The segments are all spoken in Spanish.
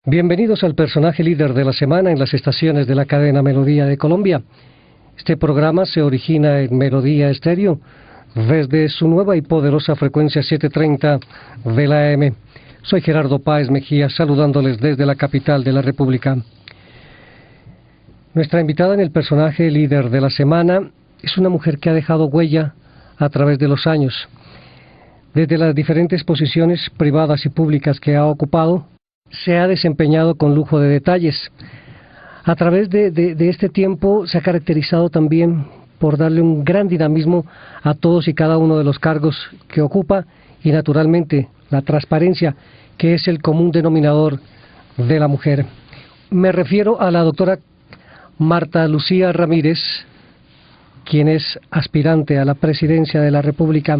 Bienvenidos al personaje líder de la semana en las estaciones de la cadena Melodía de Colombia. Este programa se origina en Melodía Estéreo desde su nueva y poderosa frecuencia 730 de la AM. Soy Gerardo Páez Mejía, saludándoles desde la capital de la República. Nuestra invitada en el personaje líder de la semana es una mujer que ha dejado huella a través de los años. Desde las diferentes posiciones privadas y públicas que ha ocupado, se ha desempeñado con lujo de detalles. A través de este tiempo se ha caracterizado también por darle un gran dinamismo a todos y cada uno de los cargos que ocupa y naturalmente la transparencia, que es el común denominador de la mujer. Me refiero a la doctora Marta Lucía Ramírez, quien es aspirante a la presidencia de la República,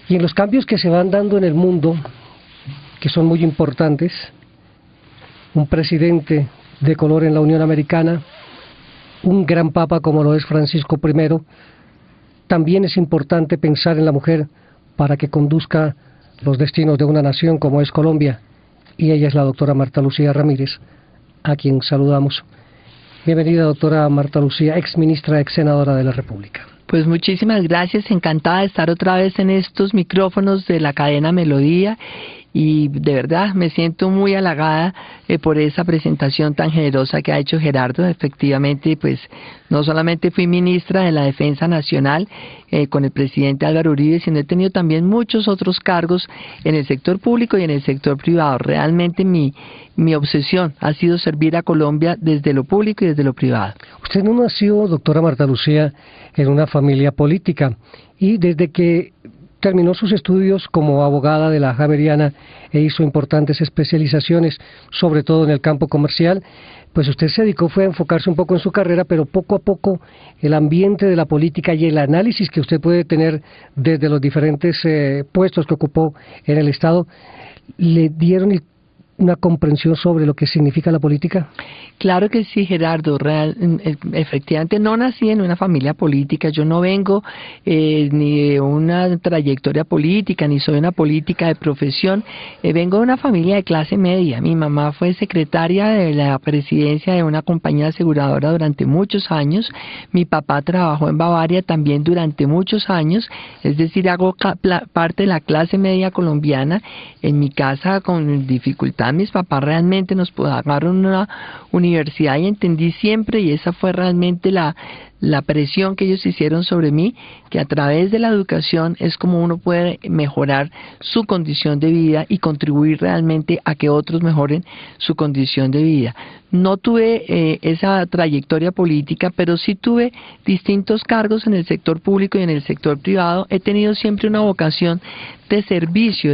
y en los cambios que se van dando en el mundo, que son muy importantes, un presidente de color en la Unión Americana, un gran papa como lo es Francisco I, también es importante pensar en la mujer para que conduzca los destinos de una nación como es Colombia, y ella es la doctora Marta Lucía Ramírez, a quien saludamos. Bienvenida, doctora Marta Lucía, ex ministra, ex senadora de la República. Pues muchísimas gracias, encantada de estar otra vez en estos micrófonos de la cadena Melodía y de verdad me siento muy halagada por esa presentación tan generosa que ha hecho Gerardo. Efectivamente, pues no solamente fui ministra de la Defensa Nacional con el presidente Álvaro Uribe, sino he tenido también muchos otros cargos en el sector público y en el sector privado. Realmente mi obsesión ha sido servir a Colombia desde lo público y desde lo privado. Usted no nació, doctora Marta Lucía, en una familia política, y desde que terminó sus estudios como abogada de la Javeriana e hizo importantes especializaciones, sobre todo en el campo comercial, pues usted se dedicó fue a enfocarse un poco en su carrera, pero poco a poco el ambiente de la política y el análisis que usted puede tener desde los diferentes puestos que ocupó en el Estado, le dieron una comprensión sobre lo que significa la política. Claro que sí, Gerardo. Efectivamente no nací en una familia política, yo no vengo ni de una trayectoria política, ni soy una política de profesión, vengo de una familia de clase media. Mi mamá fue secretaria de la presidencia de una compañía aseguradora durante muchos años, mi papá trabajó en Bavaria también durante muchos años, es decir, hago parte de la clase media colombiana. En mi casa con dificultad mis papás realmente nos pagaron una universidad y entendí siempre, y esa fue realmente la presión que ellos hicieron sobre mí, que a través de la educación es como uno puede mejorar su condición de vida y contribuir realmente a que otros mejoren su condición de vida. No tuve esa trayectoria política, pero sí tuve distintos cargos en el sector público y en el sector privado. He tenido siempre una vocación de servicio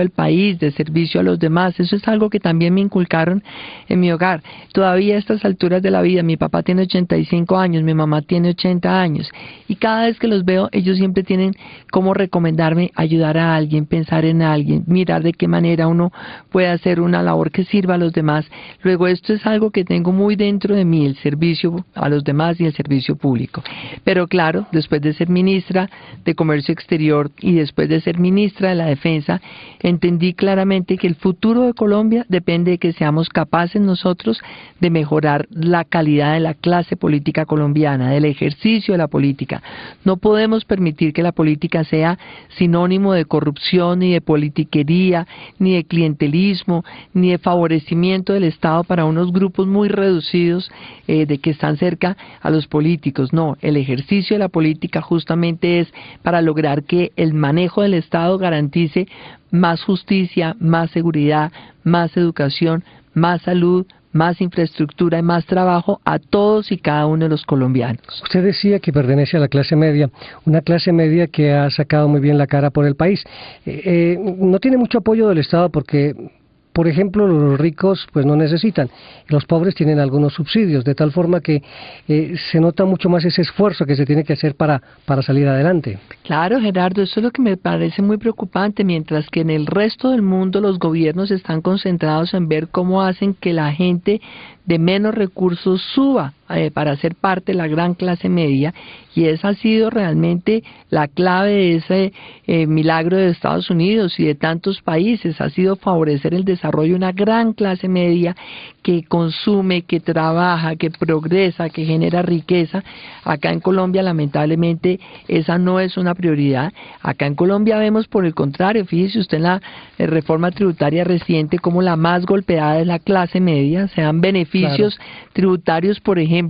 al país, de servicio a los demás. Eso es algo que también me inculcaron en mi hogar. Todavía a estas alturas de la vida, mi papá tiene 85 años, mi mamá tiene 80 años, y cada vez que los veo, ellos siempre tienen cómo recomendarme ayudar a alguien, pensar en alguien, mirar de qué manera uno puede hacer una labor que sirva a los demás. Luego esto es algo que tengo muy dentro de mí, el servicio a los demás y el servicio público. Pero claro, después de ser ministra de Comercio Exterior y después de ser ministra de la Defensa, entendí claramente que el futuro de Colombia depende de que seamos capaces nosotros de mejorar la calidad de la clase política colombiana, del ejercicio de la política. No podemos permitir que la política sea sinónimo de corrupción, ni de politiquería, ni de clientelismo, ni de favorecimiento del Estado para unos grupos muy reducidos de que están cerca a los políticos. No, el ejercicio de la política justamente es para lograr que el manejo del Estado garantice más justicia, más seguridad, más educación, más salud, más infraestructura y más trabajo a todos y cada uno de los colombianos. Usted decía que pertenece a la clase media, una clase media que ha sacado muy bien la cara por el país. No tiene mucho apoyo del Estado porque, por ejemplo, los ricos pues no necesitan, los pobres tienen algunos subsidios, de tal forma que se nota mucho más ese esfuerzo que se tiene que hacer para salir adelante. Claro, Gerardo, eso es lo que me parece muy preocupante, mientras que en el resto del mundo los gobiernos están concentrados en ver cómo hacen que la gente de menos recursos suba para ser parte de la gran clase media, y esa ha sido realmente la clave de ese milagro de Estados Unidos y de tantos países, ha sido favorecer el desarrollo de una gran clase media que consume, que trabaja, que progresa, que genera riqueza. Acá en Colombia lamentablemente esa no es una prioridad. Acá en Colombia vemos por el contrario, fíjese usted en la reforma tributaria reciente como la más golpeada es la clase media, se dan beneficios tributarios, por ejemplo,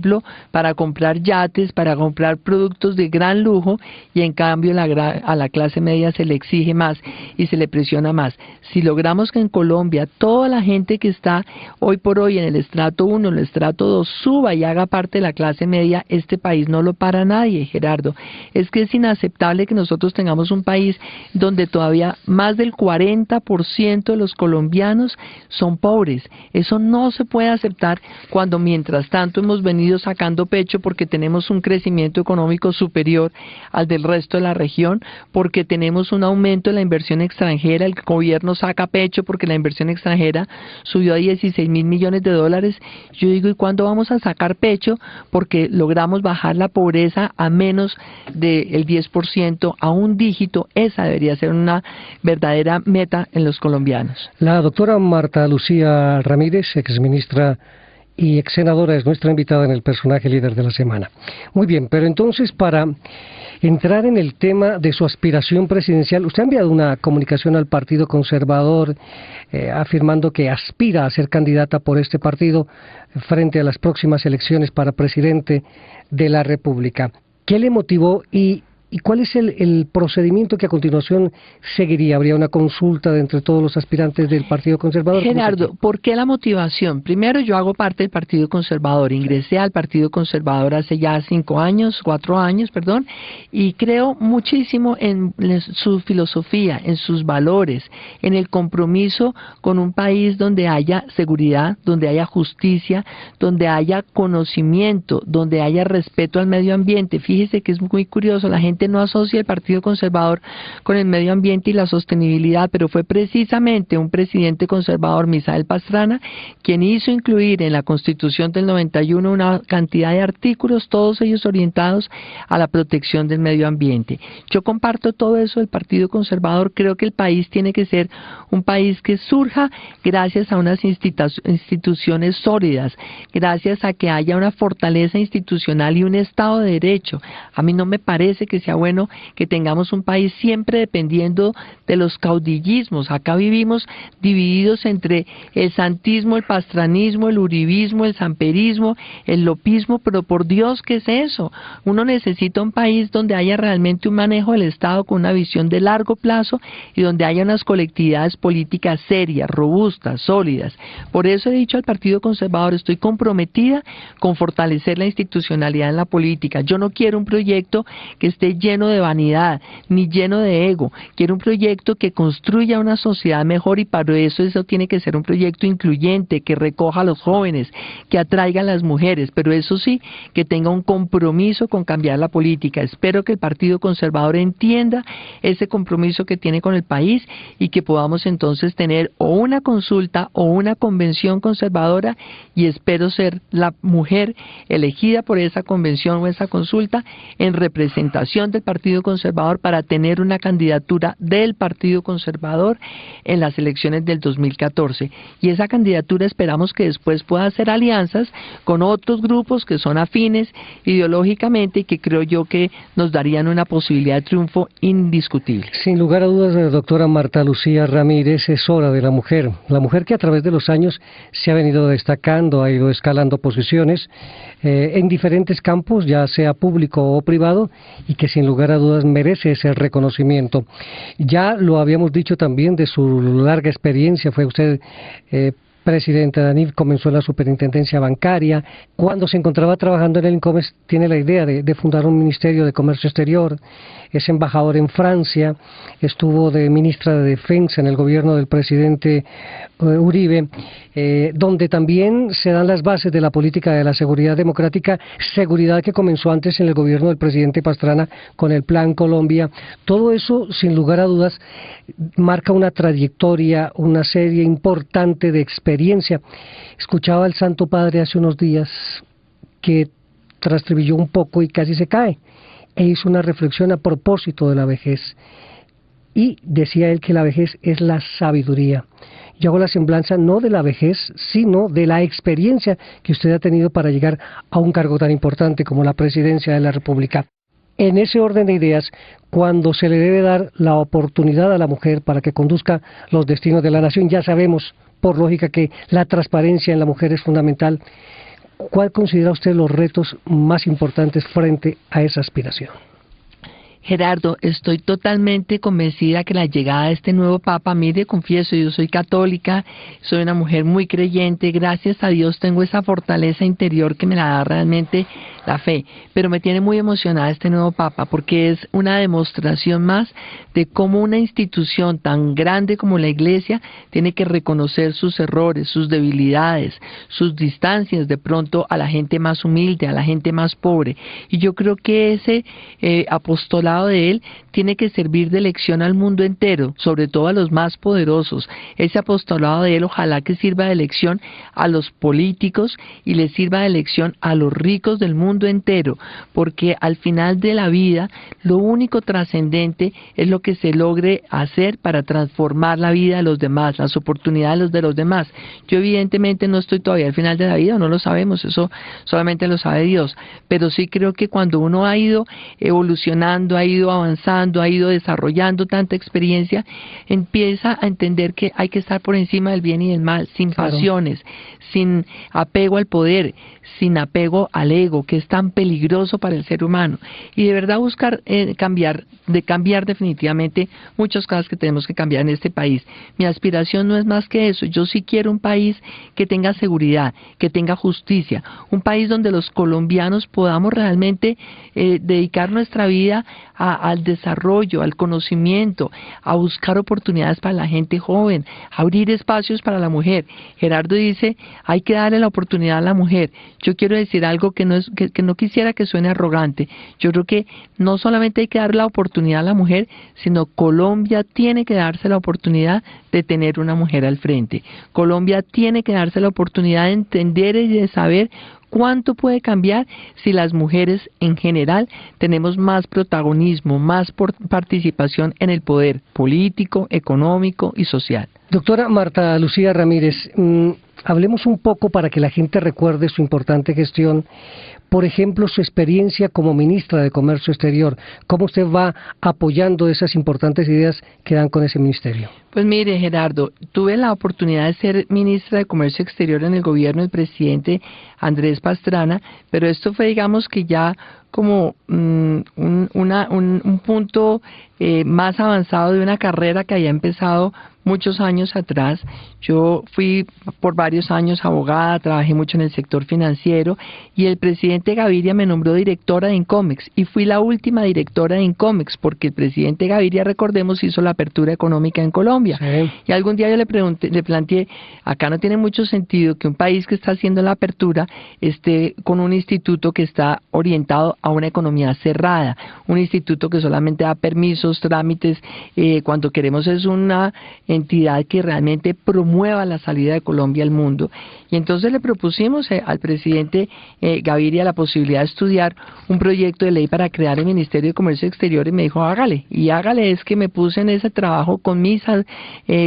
para comprar yates, para comprar productos de gran lujo, y en cambio a la clase media se le exige más y se le presiona más. Si logramos que en Colombia toda la gente que está hoy por hoy en el estrato 1, en el estrato 2 suba y haga parte de la clase media, este país no lo para nadie, Gerardo. Es que es inaceptable que nosotros tengamos un país donde todavía más del 40% de los colombianos son pobres. Eso no se puede aceptar cuando mientras tanto hemos venido sacando pecho porque tenemos un crecimiento económico superior al del resto de la región, porque tenemos un aumento de la inversión extranjera, el gobierno saca pecho porque la inversión extranjera subió a 16.000 millones de dólares. Yo digo, ¿y cuándo vamos a sacar pecho? Porque logramos bajar la pobreza a menos del 10%, a un dígito. Esa debería ser una verdadera meta en los colombianos. La doctora Marta Lucía Ramírez, exministra y ex senadora, es nuestra invitada en el personaje líder de la semana. Muy bien, pero entonces para entrar en el tema de su aspiración presidencial, usted ha enviado una comunicación al Partido Conservador afirmando que aspira a ser candidata por este partido frente a las próximas elecciones para presidente de la República. ¿Qué le motivó y cuál es el procedimiento que a continuación seguiría? ¿Habría una consulta de entre todos los aspirantes del Partido Conservador? Gerardo, ¿por qué la motivación? Primero, yo hago parte del Partido Conservador, ingresé al Partido Conservador hace ya 4 años, y creo muchísimo en su filosofía, en sus valores, en el compromiso con un país donde haya seguridad, donde haya justicia, donde haya conocimiento, donde haya respeto al medio ambiente. Fíjese que es muy curioso, la gente no asocia el Partido Conservador con el medio ambiente y la sostenibilidad, pero fue precisamente un presidente conservador, Misael Pastrana, quien hizo incluir en la Constitución del 91 una cantidad de artículos, todos ellos orientados a la protección del medio ambiente. Yo comparto todo eso del Partido Conservador. Creo que el país tiene que ser un país que surja gracias a unas instituciones sólidas, gracias a que haya una fortaleza institucional y un Estado de Derecho. A mí no me parece que sea bueno que tengamos un país siempre dependiendo de los caudillismos. Acá vivimos divididos entre el santismo, el pastranismo, el uribismo, el samperismo, el lopismo, pero por Dios, ¿qué es eso? Uno necesita un país donde haya realmente un manejo del Estado con una visión de largo plazo y donde haya unas colectividades políticas serias, robustas, sólidas. Por eso he dicho al Partido Conservador, estoy comprometida con fortalecer la institucionalidad en la política. Yo no quiero un proyecto que esté lleno de vanidad, ni lleno de ego. Quiero un proyecto que construya una sociedad mejor, y para eso tiene que ser un proyecto incluyente, que recoja a los jóvenes, que atraiga a las mujeres, pero eso sí, que tenga un compromiso con cambiar la política. Espero que el Partido Conservador entienda ese compromiso que tiene con el país y que podamos entonces tener o una consulta o una convención conservadora, y espero ser la mujer elegida por esa convención o esa consulta en representación del Partido Conservador para tener una candidatura del Partido Conservador en las elecciones del 2014. Y esa candidatura esperamos que después pueda hacer alianzas con otros grupos que son afines ideológicamente y que creo yo que nos darían una posibilidad de triunfo indiscutible. Sin lugar a dudas, doctora Marta Lucía Ramírez, es hora de la mujer que a través de los años se ha venido destacando, ha ido escalando posiciones en diferentes campos, ya sea público o privado, y que sin lugar a dudas merece ese reconocimiento. Ya lo habíamos dicho también de su larga experiencia, fue usted presidenta de ANIF, comenzó en la superintendencia bancaria. Cuando se encontraba trabajando en el INCOMES, tiene la idea de fundar un ministerio de comercio exterior, es embajador en Francia, estuvo de ministra de Defensa en el gobierno del presidente Uribe, donde también se dan las bases de la política de la seguridad democrática, seguridad que comenzó antes en el gobierno del presidente Pastrana con el Plan Colombia. Todo eso, sin lugar a dudas, marca una trayectoria, una serie importante de experiencias experiencia. Escuchaba al Santo Padre hace unos días que trastribilló un poco y casi se cae, e hizo una reflexión a propósito de la vejez. Y decía él que la vejez es la sabiduría. Yo hago la semblanza no de la vejez, sino de la experiencia que usted ha tenido para llegar a un cargo tan importante como la presidencia de la República. En ese orden de ideas, cuando se le debe dar la oportunidad a la mujer para que conduzca los destinos de la nación, ya sabemos, por lógica, que la transparencia en la mujer es fundamental. ¿Cuál considera usted los retos más importantes frente a esa aspiración? Gerardo, estoy totalmente convencida que la llegada de este nuevo Papa, mire, confieso, yo soy católica, soy una mujer muy creyente, gracias a Dios tengo esa fortaleza interior que me la da realmente la fe, pero me tiene muy emocionada este nuevo Papa porque es una demostración más de cómo una institución tan grande como la Iglesia tiene que reconocer sus errores, sus debilidades, sus distancias de pronto a la gente más humilde, a la gente más pobre, y yo creo que ese apostolado de él tiene que servir de lección al mundo entero, sobre todo a los más poderosos. Ese apostolado de él ojalá que sirva de lección a los políticos y le sirva de lección a los ricos del mundo entero, porque al final de la vida lo único trascendente es lo que se logre hacer para transformar la vida de los demás, las oportunidades de los demás. Yo evidentemente no estoy todavía al final de la vida, no lo sabemos, eso solamente lo sabe Dios, pero sí creo que cuando uno ha ido evolucionando, ha ido avanzando, ha ido desarrollando tanta experiencia, empieza a entender que hay que estar por encima del bien y del mal, sin pasiones, sin apego al poder, sin apego al ego, que es tan peligroso para el ser humano, y de verdad buscar cambiar definitivamente muchas cosas que tenemos que cambiar en este país. Mi aspiración no es más que eso, yo sí quiero un país que tenga seguridad, que tenga justicia, un país donde los colombianos podamos realmente dedicar nuestra vida al desarrollo, al conocimiento, a buscar oportunidades para la gente joven, a abrir espacios para la mujer. Gerardo dice, hay que darle la oportunidad a la mujer. Yo quiero decir algo que no quisiera que suene arrogante. Yo creo que no solamente hay que dar la oportunidad a la mujer, sino Colombia tiene que darse la oportunidad de tener una mujer al frente. Colombia tiene que darse la oportunidad de entender y de saber cuánto puede cambiar si las mujeres en general tenemos más protagonismo, más participación en el poder político, económico y social. Doctora Marta Lucía Ramírez, hablemos un poco para que la gente recuerde su importante gestión. Por ejemplo, su experiencia como ministra de Comercio Exterior. ¿Cómo usted va apoyando esas importantes ideas que dan con ese ministerio? Pues mire, Gerardo, tuve la oportunidad de ser ministra de Comercio Exterior en el gobierno del presidente Andrés Pastrana, pero esto fue, digamos, que ya como un punto más avanzado de una carrera que había empezado muchos años atrás. Yo fui por varios años abogada, trabajé mucho en el sector financiero y el presidente Gaviria me nombró directora de Incomex y fui la última directora de Incomex porque el presidente Gaviria, recordemos, hizo la apertura económica en Colombia. Sí. Y algún día yo le planteé, acá no tiene mucho sentido que un país que está haciendo la apertura esté con un instituto que está orientado a una economía cerrada, un instituto que solamente da permisos, trámites, cuando queremos es una entidad que realmente promueva la salida de Colombia al mundo. Y entonces le propusimos al presidente Gaviria la posibilidad de estudiar un proyecto de ley para crear el Ministerio de Comercio Exterior y me dijo, hágale. Y hágale es que me puse en ese trabajo con mis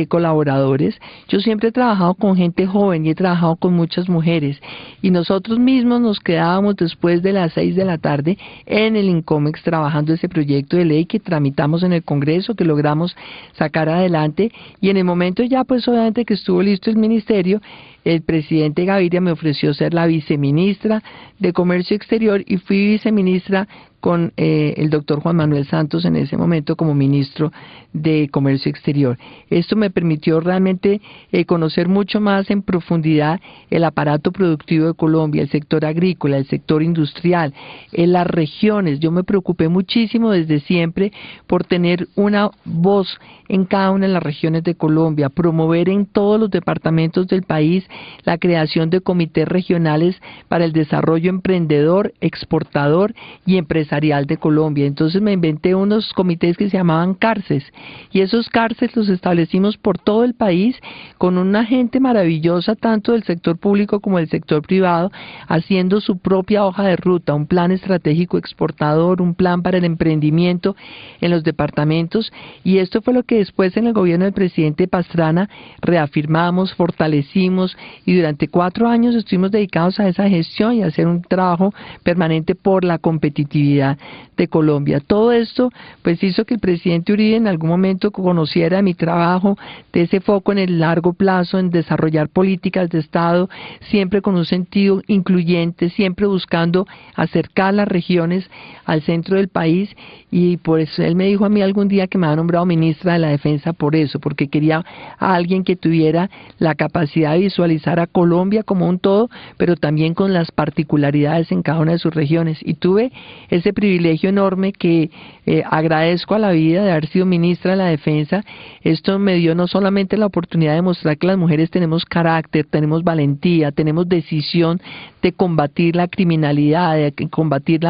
colaboradores. Yo siempre he trabajado con gente joven y he trabajado con muchas mujeres. Y nosotros mismos nos quedábamos después de las 6 de la tarde en el Incomex trabajando ese proyecto de ley que tramitamos en el Congreso, que logramos sacar adelante. Y en el momento ya, pues obviamente que estuvo listo el ministerio, el presidente Gaviria me ofreció ser la viceministra de Comercio Exterior y fui viceministra con el doctor Juan Manuel Santos en ese momento como ministro de Comercio Exterior. Esto me permitió realmente conocer mucho más en profundidad el aparato productivo de Colombia, el sector agrícola, el sector industrial, en las regiones. Yo me preocupé muchísimo desde siempre por tener una voz en cada una de las regiones de Colombia, promover en todos los departamentos del país la creación de comités regionales para el desarrollo emprendedor, exportador y empresarial empresarial de Colombia. Entonces me inventé unos comités que se llamaban CARCES, y esos CARCES los establecimos por todo el país con una gente maravillosa, tanto del sector público como del sector privado, haciendo su propia hoja de ruta, un plan estratégico exportador, un plan para el emprendimiento en los departamentos, y esto fue lo que después en el gobierno del presidente Pastrana reafirmamos, fortalecimos, y durante 4 años estuvimos dedicados a esa gestión y a hacer un trabajo permanente por la competitividad de Colombia. Todo esto pues hizo que el presidente Uribe en algún momento conociera mi trabajo, de ese foco en el largo plazo, en desarrollar políticas de Estado, siempre con un sentido incluyente, siempre buscando acercar las regiones al centro del país, y pues él me dijo a mí algún día que me había nombrado ministra de la Defensa por eso, porque quería a alguien que tuviera la capacidad de visualizar a Colombia como un todo, pero también con las particularidades en cada una de sus regiones, y tuve ese privilegio enorme que agradezco a la vida de haber sido ministra de la Defensa. Esto me dio no solamente la oportunidad de mostrar que las mujeres tenemos carácter, tenemos valentía, tenemos decisión de combatir la criminalidad, de combatir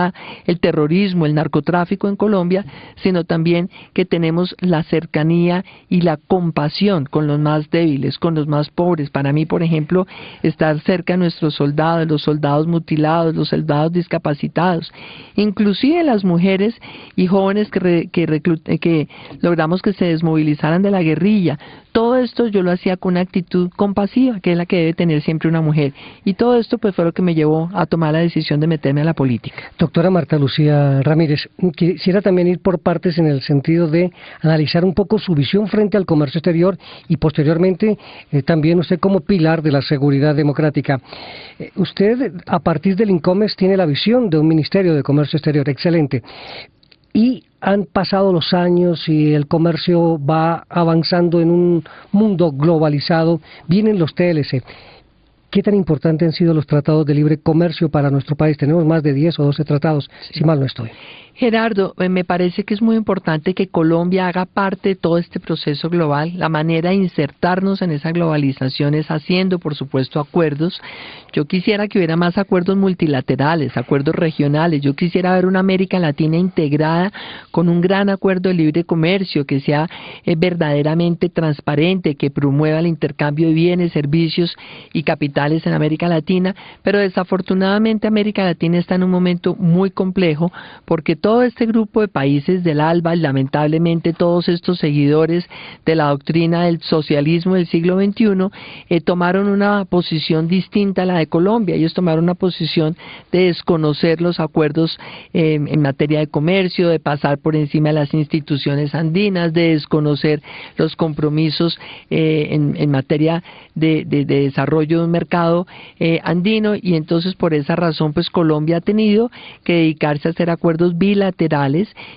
el terrorismo, el narcotráfico en Colombia, sino también que tenemos la cercanía y la compasión con los más débiles, con los más pobres. Para mí, por ejemplo, estar cerca de nuestros soldados, los soldados mutilados, los soldados discapacitados, inclusive las mujeres y jóvenes que logramos que se desmovilizaran de la guerrilla. Todo esto yo lo hacía con una actitud compasiva, que es la que debe tener siempre una mujer. Y todo esto pues fue lo que me llevó a tomar la decisión de meterme a la política. Doctora Marta Lucía Ramírez, quisiera también ir por partes en el sentido de analizar un poco su visión frente al comercio exterior y posteriormente también usted como pilar de la seguridad democrática. Usted a partir del INCOMEX tiene la visión de un Ministerio de Comercio Exterior, excelente. Y han pasado los años y el comercio va avanzando en un mundo globalizado, vienen los TLC. ¿Qué tan importantes han sido los tratados de libre comercio para nuestro país? Tenemos más de 10 o 12 tratados, si mal no estoy. Gerardo, me parece que es muy importante que Colombia haga parte de todo este proceso global. La manera de insertarnos en esa globalización es haciendo, por supuesto, acuerdos. Yo quisiera que hubiera más acuerdos multilaterales, acuerdos regionales. Yo quisiera ver una América Latina integrada con un gran acuerdo de libre comercio que sea verdaderamente transparente, que promueva el intercambio de bienes, servicios y capitales en América Latina. Pero desafortunadamente América Latina está en un momento muy complejo, porque todo este grupo de países del ALBA, lamentablemente todos estos seguidores de la doctrina del socialismo del siglo XXI, tomaron una posición distinta a la de Colombia. Ellos tomaron una posición de desconocer los acuerdos en materia de comercio, de pasar por encima de las instituciones andinas, de desconocer los compromisos en materia de desarrollo de un mercado andino, y entonces por esa razón pues Colombia ha tenido que dedicarse a hacer acuerdos bilaterales,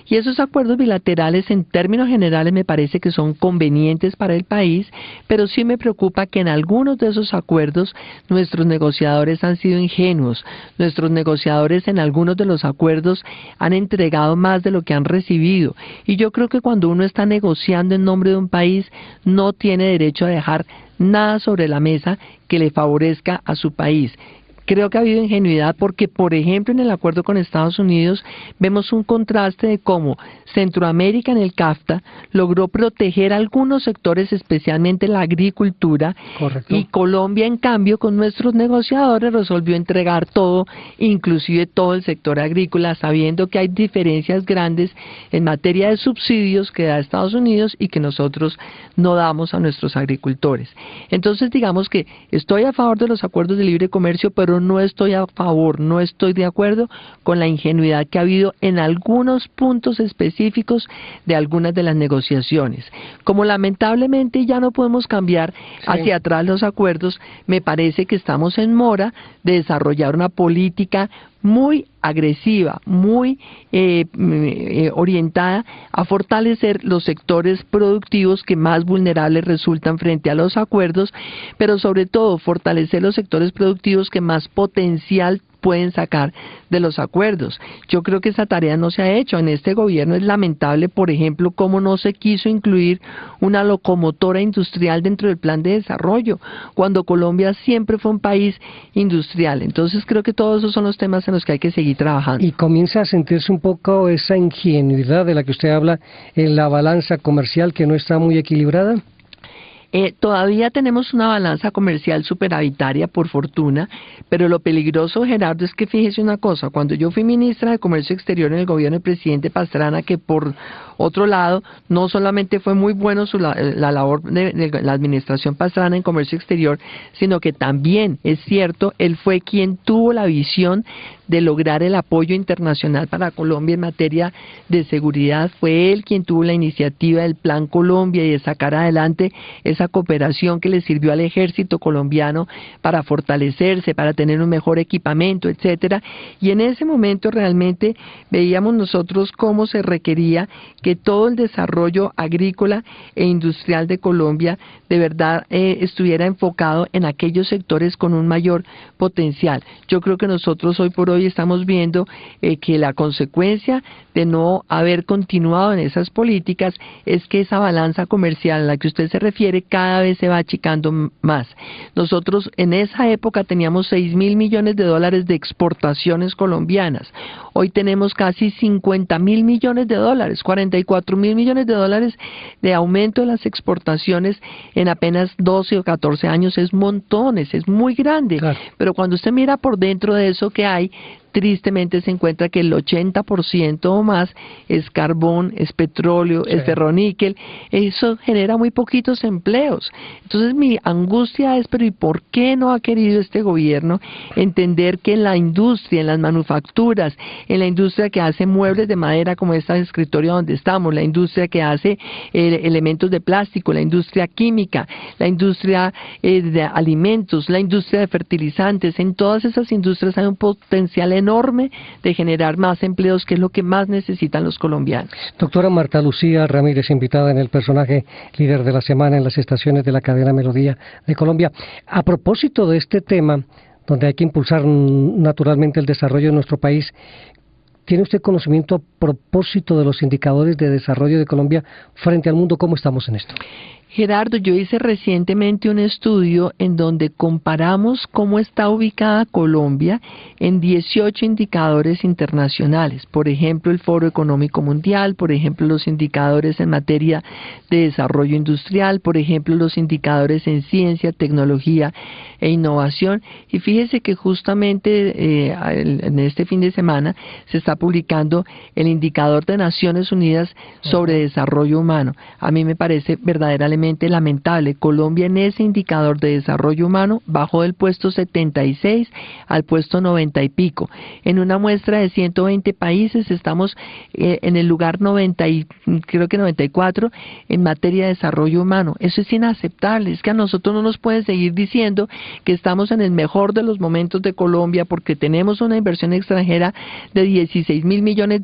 y esos acuerdos bilaterales en términos generales me parece que son convenientes para el país, pero sí me preocupa que en algunos de esos acuerdos nuestros negociadores han sido ingenuos. Nuestros negociadores en algunos de los acuerdos han entregado más de lo que han recibido, y yo creo que cuando uno está negociando en nombre de un país no tiene derecho a dejar nada sobre la mesa que le favorezca a su país. Creo que ha habido ingenuidad porque, por ejemplo, en el acuerdo con Estados Unidos vemos un contraste de cómo Centroamérica en el CAFTA logró proteger algunos sectores, especialmente la agricultura. Correcto. Y Colombia, en cambio, con nuestros negociadores resolvió entregar todo, inclusive todo el sector agrícola, sabiendo que hay diferencias grandes en materia de subsidios que da Estados Unidos y que nosotros no damos a nuestros agricultores. Entonces, digamos que estoy a favor de los acuerdos de libre comercio, pero no estoy a favor, no estoy de acuerdo con la ingenuidad que ha habido en algunos puntos específicos de algunas de las negociaciones. Como lamentablemente ya no podemos cambiar hacia atrás los acuerdos, me parece que estamos en mora de desarrollar una política muy agresiva, muy orientada a fortalecer los sectores productivos que más vulnerables resultan frente a los acuerdos, pero sobre todo fortalecer los sectores productivos que más potencial pueden sacar de los acuerdos. Yo creo que esa tarea no se ha hecho. En este gobierno es lamentable, por ejemplo, cómo no se quiso incluir una locomotora industrial dentro del plan de desarrollo, cuando Colombia siempre fue un país industrial. Entonces creo que todos esos son los temas en los que hay que seguir trabajando. Y comienza a sentirse un poco esa ingenuidad de la que usted habla en la balanza comercial, que no está muy equilibrada. Todavía tenemos una balanza comercial superavitaria, por fortuna, pero lo peligroso, Gerardo, es que fíjese una cosa: cuando yo fui ministra de Comercio Exterior en el gobierno del presidente Pastrana, que por otro lado, no solamente fue muy bueno la labor de la administración Pastrana en Comercio Exterior, sino que también, es cierto, él fue quien tuvo la visión de lograr el apoyo internacional para Colombia en materia de seguridad. Fue él quien tuvo la iniciativa del Plan Colombia y de sacar adelante esa cooperación que le sirvió al ejército colombiano para fortalecerse, para tener un mejor equipamiento, etcétera. Y en ese momento realmente veíamos nosotros cómo se requería que todo el desarrollo agrícola e industrial de Colombia de verdad estuviera enfocado en aquellos sectores con un mayor potencial. Yo creo que nosotros hoy por hoy estamos viendo que la consecuencia de no haber continuado en esas políticas es que esa balanza comercial a la que usted se refiere cada vez se va achicando más. Nosotros en esa época teníamos $6.000 millones de exportaciones colombianas. Hoy tenemos casi $50.000 millones, 44.000 millones de dólares de aumento de las exportaciones en apenas 12 o 14 años. Es montones, es muy grande. Claro. Pero cuando usted mira por dentro de eso que hay, tristemente se encuentra que el 80% o más es carbón, es petróleo, sí, es ferroníquel. Eso genera muy poquitos empleos. Entonces mi angustia es, pero ¿y por qué no ha querido este gobierno entender que en la industria, en las manufacturas, en la industria que hace muebles de madera como esta escritorio donde estamos, la industria que hace elementos de plástico, la industria química, la industria de alimentos, la industria de fertilizantes, en todas esas industrias hay un potencial enorme de generar más empleos, que es lo que más necesitan los colombianos. Doctora Marta Lucía Ramírez, invitada en el personaje líder de la semana en las estaciones de la cadena Melodía de Colombia. A propósito de este tema, donde hay que impulsar naturalmente el desarrollo de nuestro país, ¿tiene usted conocimiento a propósito de los indicadores de desarrollo de Colombia frente al mundo? ¿Cómo estamos en esto? Gerardo, yo hice recientemente un estudio en donde comparamos cómo está ubicada Colombia en 18 indicadores internacionales. Por ejemplo, el Foro Económico Mundial, por ejemplo, los indicadores en materia de desarrollo industrial, por ejemplo, los indicadores en ciencia, tecnología e innovación. Y fíjese que justamente en este fin de semana se está publicando el indicador de Naciones Unidas sobre desarrollo humano. A mí me parece verdaderamente lamentable. Colombia en ese indicador de desarrollo humano bajó del puesto 76 al puesto 90 y pico. En una muestra de 120 países estamos en el lugar 90 y creo que 94 en materia de desarrollo humano. Eso es inaceptable. Es que a nosotros no nos pueden seguir diciendo que estamos en el mejor de los momentos de Colombia porque tenemos una inversión extranjera de $16.000 millones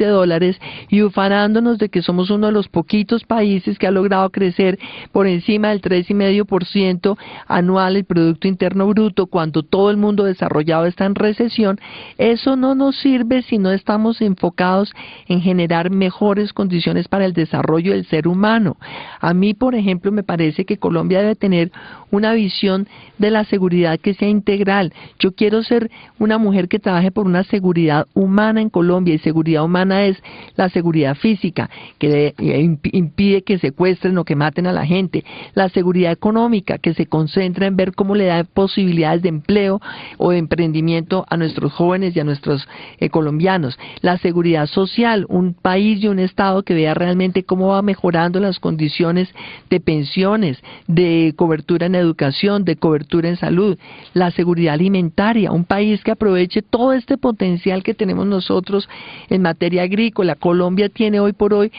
y ufanándonos de que somos uno de los poquitos países que ha logrado crecer por encima del 3,5% anual el Producto Interno Bruto, cuando todo el mundo desarrollado está en recesión. Eso no nos sirve si no estamos enfocados en generar mejores condiciones para el desarrollo del ser humano. A mí, por ejemplo, me parece que Colombia debe tener una visión de la seguridad que sea integral. Yo quiero ser una mujer que trabaje por una seguridad humana en Colombia, y seguridad humana es la seguridad física, que impide que secuestren o que maten a la gente. La seguridad económica, que se concentra en ver cómo le da posibilidades de empleo o de emprendimiento a nuestros jóvenes y a nuestros colombianos. La seguridad social, un país y un estado que vea realmente cómo va mejorando las condiciones de pensiones, de cobertura en educación, de cobertura en salud. La seguridad alimentaria, un país que aproveche todo este potencial que tenemos nosotros en materia agrícola. Colombia tiene hoy por hoy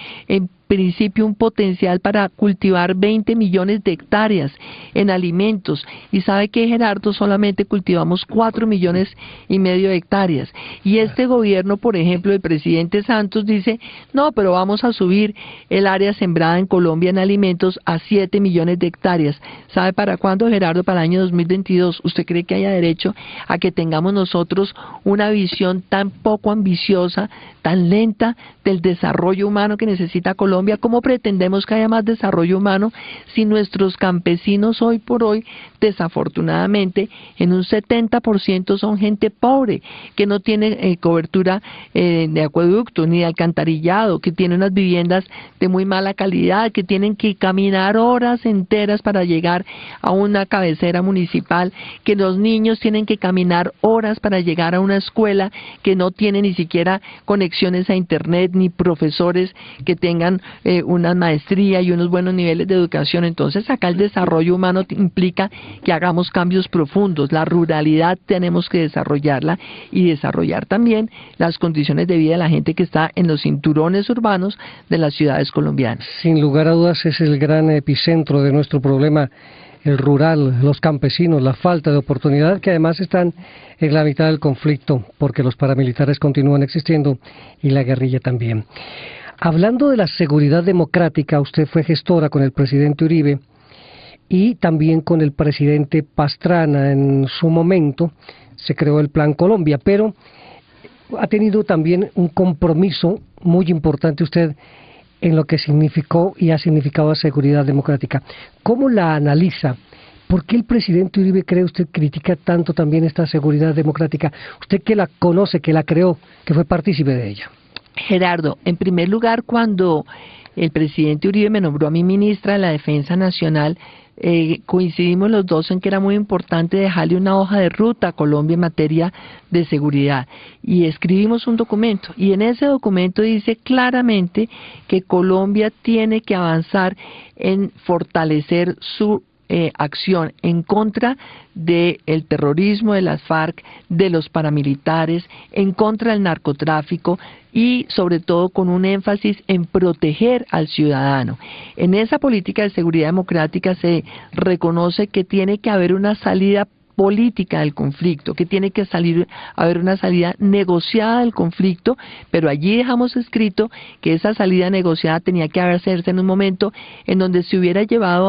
principio un potencial para cultivar 20 millones de hectáreas en alimentos. Y sabe que, Gerardo, solamente cultivamos 4,5 millones de hectáreas. Y este gobierno, por ejemplo, el presidente Santos dice, no, pero vamos a subir el área sembrada en Colombia en alimentos a 7 millones de hectáreas. ¿Sabe para cuándo, Gerardo? Para el año 2022. ¿Usted cree que haya derecho a que tengamos nosotros una visión tan poco ambiciosa, tan lenta del desarrollo humano que necesita Colombia? ¿Cómo pretendemos que haya más desarrollo humano si nuestros campesinos hoy por hoy, desafortunadamente, en un 70% son gente pobre, que no tiene cobertura de acueducto ni de alcantarillado, que tiene unas viviendas de muy mala calidad, que tienen que caminar horas enteras para llegar a una cabecera municipal, que los niños tienen que caminar horas para llegar a una escuela que no tiene ni siquiera conexiones a internet, ni profesores que tengan una maestría y unos buenos niveles de educación. Entonces acá el desarrollo humano implica que hagamos cambios profundos. La ruralidad tenemos que desarrollarla y desarrollar también las condiciones de vida de la gente que está en los cinturones urbanos de las ciudades colombianas. Sin lugar a dudas es el gran epicentro de nuestro problema, el rural, los campesinos, la falta de oportunidad, que además están en la mitad del conflicto porque los paramilitares continúan existiendo y la guerrilla también. Hablando de la seguridad democrática, usted fue gestora con el presidente Uribe y también con el presidente Pastrana. En su momento se creó el Plan Colombia, pero ha tenido también un compromiso muy importante usted en lo que significó y ha significado la seguridad democrática. ¿Cómo la analiza? ¿Por qué el presidente Uribe, cree usted, critica tanto también esta seguridad democrática? Usted que la conoce, que la creó, que fue partícipe de ella. Gerardo, en primer lugar, cuando el presidente Uribe me nombró a mí ministra de la Defensa Nacional, coincidimos los dos en que era muy importante dejarle una hoja de ruta a Colombia en materia de seguridad, y escribimos un documento, y en ese documento dice claramente que Colombia tiene que avanzar en fortalecer su acción en contra del terrorismo de las FARC, de los paramilitares, en contra del narcotráfico y sobre todo con un énfasis en proteger al ciudadano. En esa política de seguridad democrática se reconoce que tiene que haber una salida política del conflicto, que tiene que haber una salida negociada del conflicto, pero allí dejamos escrito que esa salida negociada tenía que hacerse en un momento en donde se hubiera llevado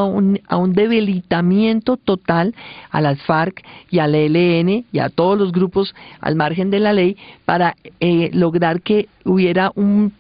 a un debilitamiento total a las FARC y al ELN y a todos los grupos al margen de la ley para lograr que hubiera un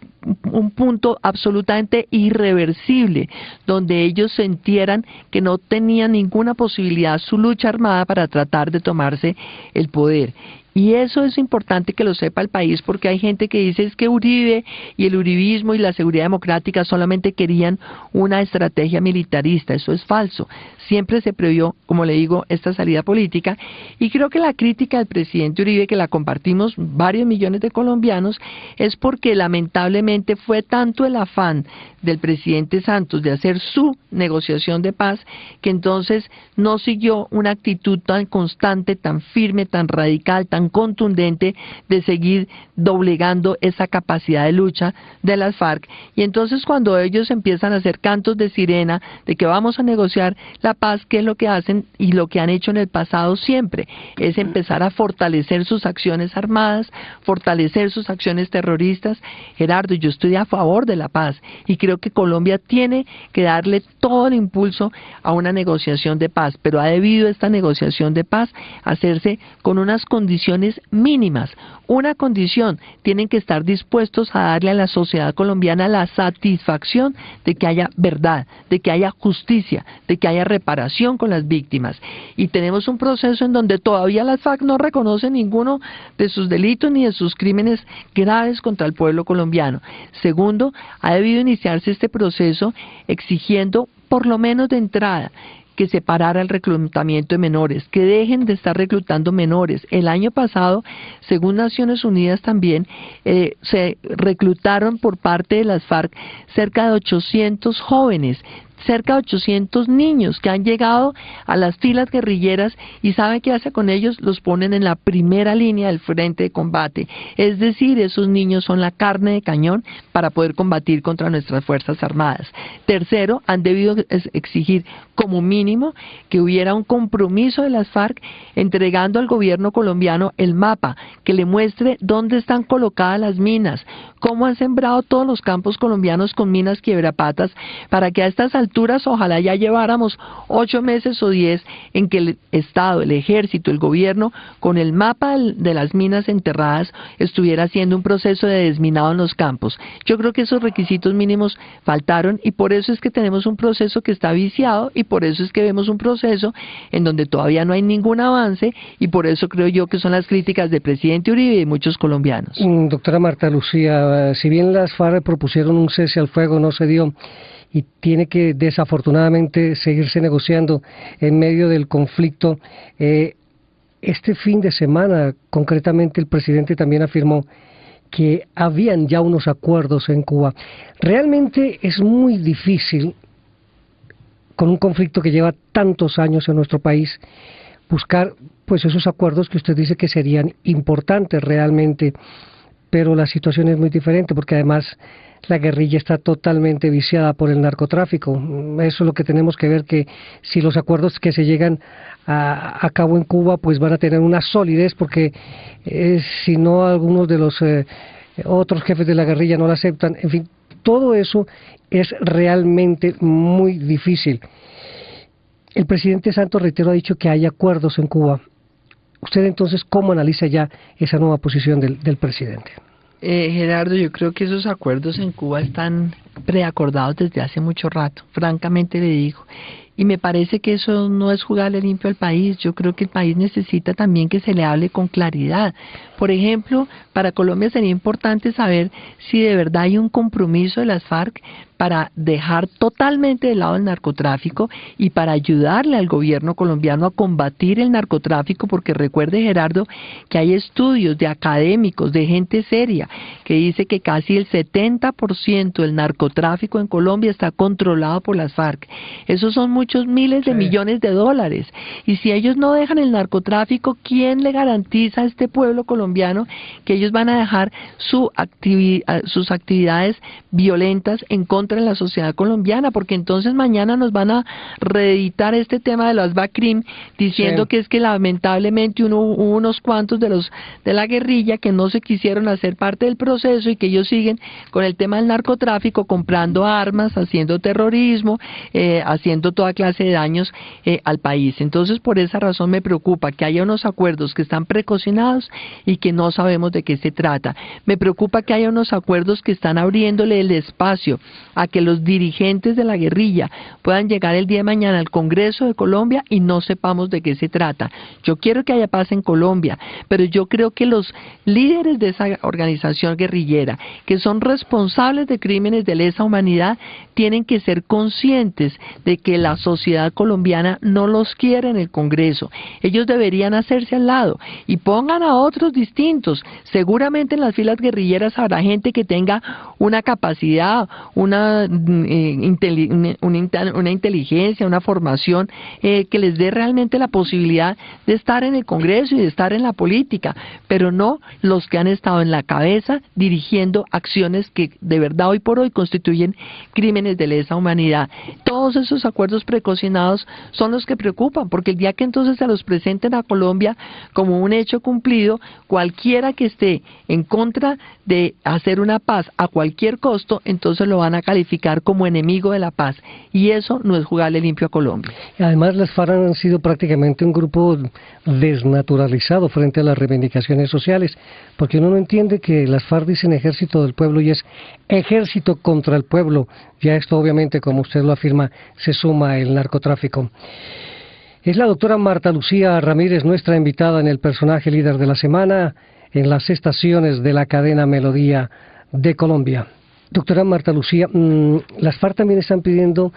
punto absolutamente irreversible, donde ellos sintieran que no tenían ninguna posibilidad su lucha armada para tratar de tomarse el poder. Y eso es importante que lo sepa el país, porque hay gente que dice es que Uribe y el uribismo y la seguridad democrática solamente querían una estrategia militarista. Eso es falso. Siempre se previó, como le digo, esta salida política, y creo que la crítica del presidente Uribe, que la compartimos varios millones de colombianos, es porque lamentablemente fue tanto el afán del presidente Santos de hacer su negociación de paz, que entonces no siguió una actitud tan constante, tan firme, tan radical, tan contundente de seguir doblegando esa capacidad de lucha de las FARC. Y entonces cuando ellos empiezan a hacer cantos de sirena de que vamos a negociar la paz, ¿qué es lo que hacen y lo que han hecho en el pasado siempre? Es empezar a fortalecer sus acciones armadas, fortalecer sus acciones terroristas. Gerardo, yo estoy a favor de la paz y creo que Colombia tiene que darle todo el impulso a una negociación de paz, pero ha debido esta negociación de paz hacerse con unas condiciones mínimas. Una condición: tienen que estar dispuestos a darle a la sociedad colombiana la satisfacción de que haya verdad, de que haya justicia, de que haya reparación con las víctimas. Y tenemos un proceso en donde todavía las FARC no reconoce ninguno de sus delitos ni de sus crímenes graves contra el pueblo colombiano. Segundo, ha debido iniciarse este proceso exigiendo, por lo menos de entrada, que se parara el reclutamiento de menores, que dejen de estar reclutando menores. El año pasado, según Naciones Unidas también, se reclutaron por parte de las FARC cerca de 800 jóvenes. cerca de 800 niños que han llegado a las filas guerrilleras y ¿sabe qué hace con ellos? Los ponen en la primera línea del frente de combate. Es decir, esos niños son la carne de cañón para poder combatir contra nuestras Fuerzas Armadas. Tercero, han debido exigir como mínimo que hubiera un compromiso de las FARC entregando al gobierno colombiano el mapa que le muestre dónde están colocadas las minas, cómo han sembrado todos los campos colombianos con minas quiebrapatas, para que a estas alturas ojalá ya lleváramos 8 meses o 10 en que el Estado, el Ejército, el gobierno, con el mapa de las minas enterradas, estuviera haciendo un proceso de desminado en los campos. Yo creo que esos requisitos mínimos faltaron y por eso es que tenemos un proceso que está viciado y por eso es que vemos un proceso en donde todavía no hay ningún avance y por eso creo yo que son las críticas del presidente Uribe y de muchos colombianos. Doctora Marta Lucía, si bien las FARC propusieron un cese al fuego, no se dio y tiene que desafortunadamente seguirse negociando en medio del conflicto. Este fin de semana, concretamente, el presidente también afirmó que habían ya unos acuerdos en Cuba. Realmente es muy difícil, con un conflicto que lleva tantos años en nuestro país, buscar pues esos acuerdos que usted dice que serían importantes realmente, pero la situación es muy diferente porque además la guerrilla está totalmente viciada por el narcotráfico. Eso es lo que tenemos que ver, que si los acuerdos que se llegan a cabo en Cuba pues van a tener una solidez, porque si no algunos de los otros jefes de la guerrilla no la aceptan. En fin, todo eso es realmente muy difícil. El presidente Santos, reitero, ha dicho que hay acuerdos en Cuba. ¿Usted entonces cómo analiza ya esa nueva posición del presidente? Gerardo, yo creo que esos acuerdos en Cuba están preacordados desde hace mucho rato, francamente le digo. Y me parece que eso no es jugarle limpio al país. Yo creo que el país necesita también que se le hable con claridad. Por ejemplo, para Colombia sería importante saber si de verdad hay un compromiso de las FARC para dejar totalmente de lado el narcotráfico y para ayudarle al gobierno colombiano a combatir el narcotráfico, porque recuerde, Gerardo, que hay estudios de académicos, de gente seria, que dice que casi el 70% del narcotráfico en Colombia está controlado por las FARC. Esos son muchos miles de millones de dólares. Y si ellos no dejan el narcotráfico, ¿quién le garantiza a este pueblo colombiano que ellos van a dejar sus actividades violentas en contra de la sociedad colombiana? Porque entonces mañana nos van a reeditar este tema de las BACRIM diciendo que es que lamentablemente hubo unos cuantos de la guerrilla que no se quisieron hacer parte del proceso y que ellos siguen con el tema del narcotráfico, comprando armas, haciendo terrorismo, haciendo toda clase de daños al país. Entonces, por esa razón me preocupa que haya unos acuerdos que están precocinados y que no sabemos de qué se trata. Me preocupa que haya unos acuerdos que están abriéndole el espacio a que los dirigentes de la guerrilla puedan llegar el día de mañana al Congreso de Colombia y no sepamos de qué se trata. Yo quiero que haya paz en Colombia, pero yo creo que los líderes de esa organización guerrillera, que son responsables de crímenes de lesa humanidad, tienen que ser conscientes de que la sociedad colombiana no los quiere en el Congreso. Ellos deberían hacerse al lado y pongan a otros distintos. Seguramente en las filas guerrilleras habrá gente que tenga una capacidad, una inteligencia, una formación que les dé realmente la posibilidad de estar en el Congreso y de estar en la política, pero no los que han estado en la cabeza dirigiendo acciones que de verdad hoy por hoy constituyen crímenes de lesa humanidad. Todos esos acuerdos precocinados son los que preocupan, porque el día que entonces se los presenten a Colombia como un hecho cumplido, cualquiera que esté en contra de hacer una paz a cualquier costo, entonces lo van a calificar como enemigo de la paz, y eso no es jugarle limpio a Colombia. Además, las FARC han sido prácticamente un grupo desnaturalizado frente a las reivindicaciones sociales, porque uno no entiende que las FARC dicen ejército del pueblo y es ejército contra el pueblo. Ya esto obviamente, como usted lo afirma, se suma el narcotráfico. Es la doctora Marta Lucía Ramírez, nuestra invitada en el personaje líder de la semana en las estaciones de la cadena Melodía de Colombia. Doctora Marta Lucía, las FARC también están pidiendo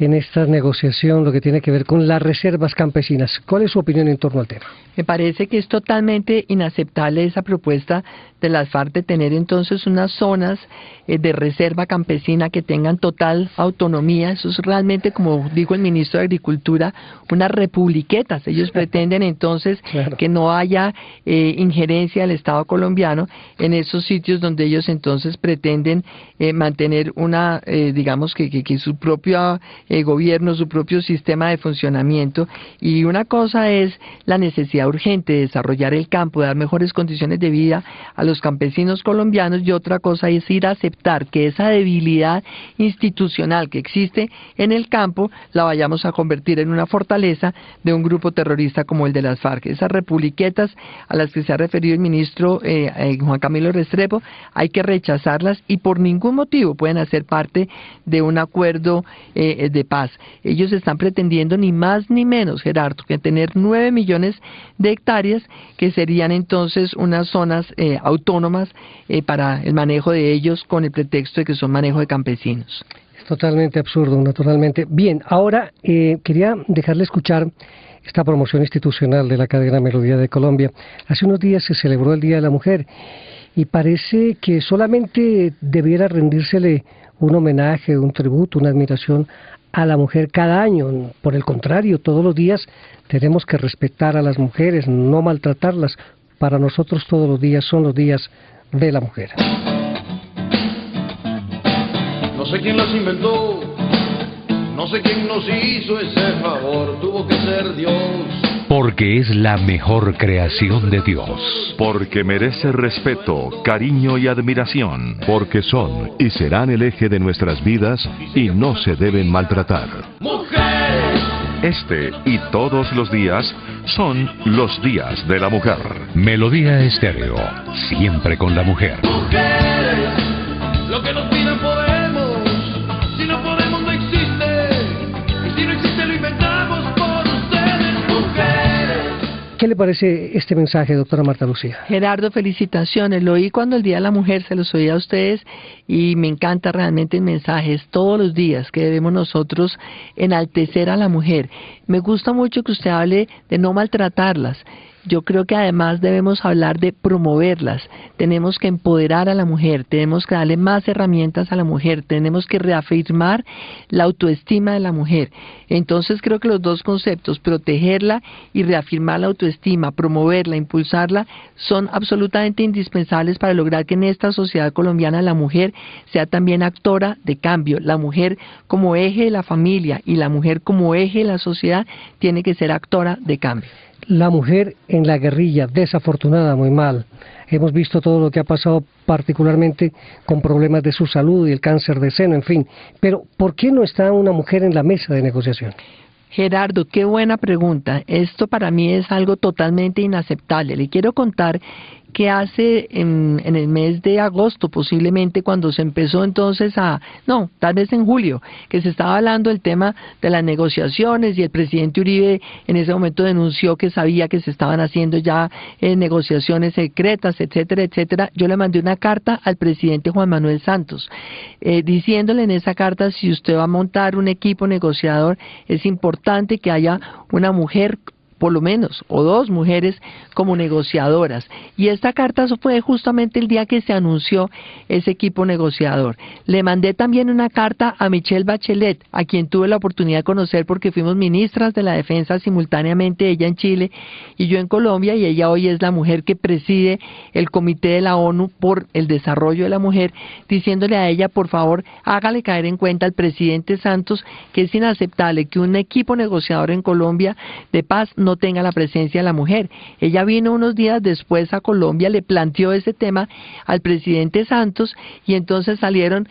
en esta negociación lo que tiene que ver con las reservas campesinas. ¿Cuál es su opinión en torno al tema? Me parece que es totalmente inaceptable esa propuesta de las FARC de tener entonces unas zonas de reserva campesina que tengan total autonomía. Eso es realmente, como dijo el ministro de Agricultura, unas republiquetas. Ellos pretenden entonces que no haya injerencia del Estado colombiano en esos sitios donde ellos entonces pretenden mantener una, digamos que su propio gobierno, su propio sistema de funcionamiento. Y una cosa es la necesidad urgente de desarrollar el campo, de dar mejores condiciones de vida a los campesinos colombianos, y otra cosa es ir a aceptar que esa debilidad institucional que existe en el campo la vayamos a convertir en una fortaleza de un grupo terrorista como el de las FARC. Esas republiquetas a las que se ha referido el ministro Juan Camilo Restrepo, hay que rechazarlas y por ningún motivo pueden hacer parte de un acuerdo de paz. Ellos están pretendiendo ni más ni menos, Gerardo, que tener 9 millones de hectáreas, que serían entonces unas zonas autónomas para el manejo de ellos, con el pretexto de que son manejo de campesinos. Es totalmente absurdo, naturalmente. Bien, ahora quería dejarle escuchar esta promoción institucional de la cadena Melodía de Colombia. Hace unos días se celebró el Día de la Mujer y parece que solamente debiera rendírsele un homenaje, un tributo, una admiración a la mujer cada año. Por el contrario, todos los días tenemos que respetar a las mujeres, no maltratarlas. Para nosotros todos los días son los días de la mujer. No sé quién las inventó, no sé quién nos hizo ese favor, tuvo que ser Dios. Porque es la mejor creación de Dios. Porque merece respeto, cariño y admiración. Porque son y serán el eje de nuestras vidas y no se deben maltratar. ¡Mujeres! Este y todos los días son los días de la mujer. Melodía Estéreo, siempre con la mujer. Mujeres, lo que nos piden podemos, si no podemos no existe, y si no existe lo inventamos por ustedes, mujeres. ¿Qué le parece este mensaje, doctora Marta Lucía? Gerardo, felicitaciones. Lo oí cuando el Día de la Mujer, se los oí a ustedes y me encanta realmente el mensaje. Es todos los días que debemos nosotros enaltecer a la mujer. Me gusta mucho que usted hable de no maltratarlas. Yo creo que además debemos hablar de promoverlas. Tenemos que empoderar a la mujer, tenemos que darle más herramientas a la mujer, tenemos que reafirmar la autoestima de la mujer. Entonces creo que los dos conceptos, protegerla y reafirmar la autoestima, promoverla, impulsarla, son absolutamente indispensables para lograr que en esta sociedad colombiana la mujer sea también actora de cambio. La mujer como eje de la familia y la mujer como eje de la sociedad tiene que ser actora de cambio. La mujer en la guerrilla, desafortunada, muy mal. Hemos visto todo lo que ha pasado, particularmente con problemas de su salud y el cáncer de seno, en fin. Pero, ¿por qué no está una mujer en la mesa de negociación? Gerardo, qué buena pregunta. Esto para mí es algo totalmente inaceptable. Le quiero contar que hace en el mes de agosto, posiblemente cuando se empezó entonces tal vez en julio, que se estaba hablando del tema de las negociaciones y el presidente Uribe en ese momento denunció que sabía que se estaban haciendo ya negociaciones secretas, etcétera, etcétera. Yo le mandé una carta al presidente Juan Manuel Santos, diciéndole en esa carta, si usted va a montar un equipo negociador, es importante que haya una mujer por lo menos, o dos mujeres como negociadoras. Y esta carta fue justamente el día que se anunció ese equipo negociador. Le mandé también una carta a Michelle Bachelet, a quien tuve la oportunidad de conocer porque fuimos ministras de la Defensa simultáneamente, ella en Chile y yo en Colombia, y ella hoy es la mujer que preside el Comité de la ONU por el Desarrollo de la Mujer, diciéndole a ella, por favor, hágale caer en cuenta al presidente Santos que es inaceptable que un equipo negociador en Colombia de paz no tenga la presencia de la mujer. Ella vino unos días después a Colombia, le planteó ese tema al presidente Santos y entonces salieron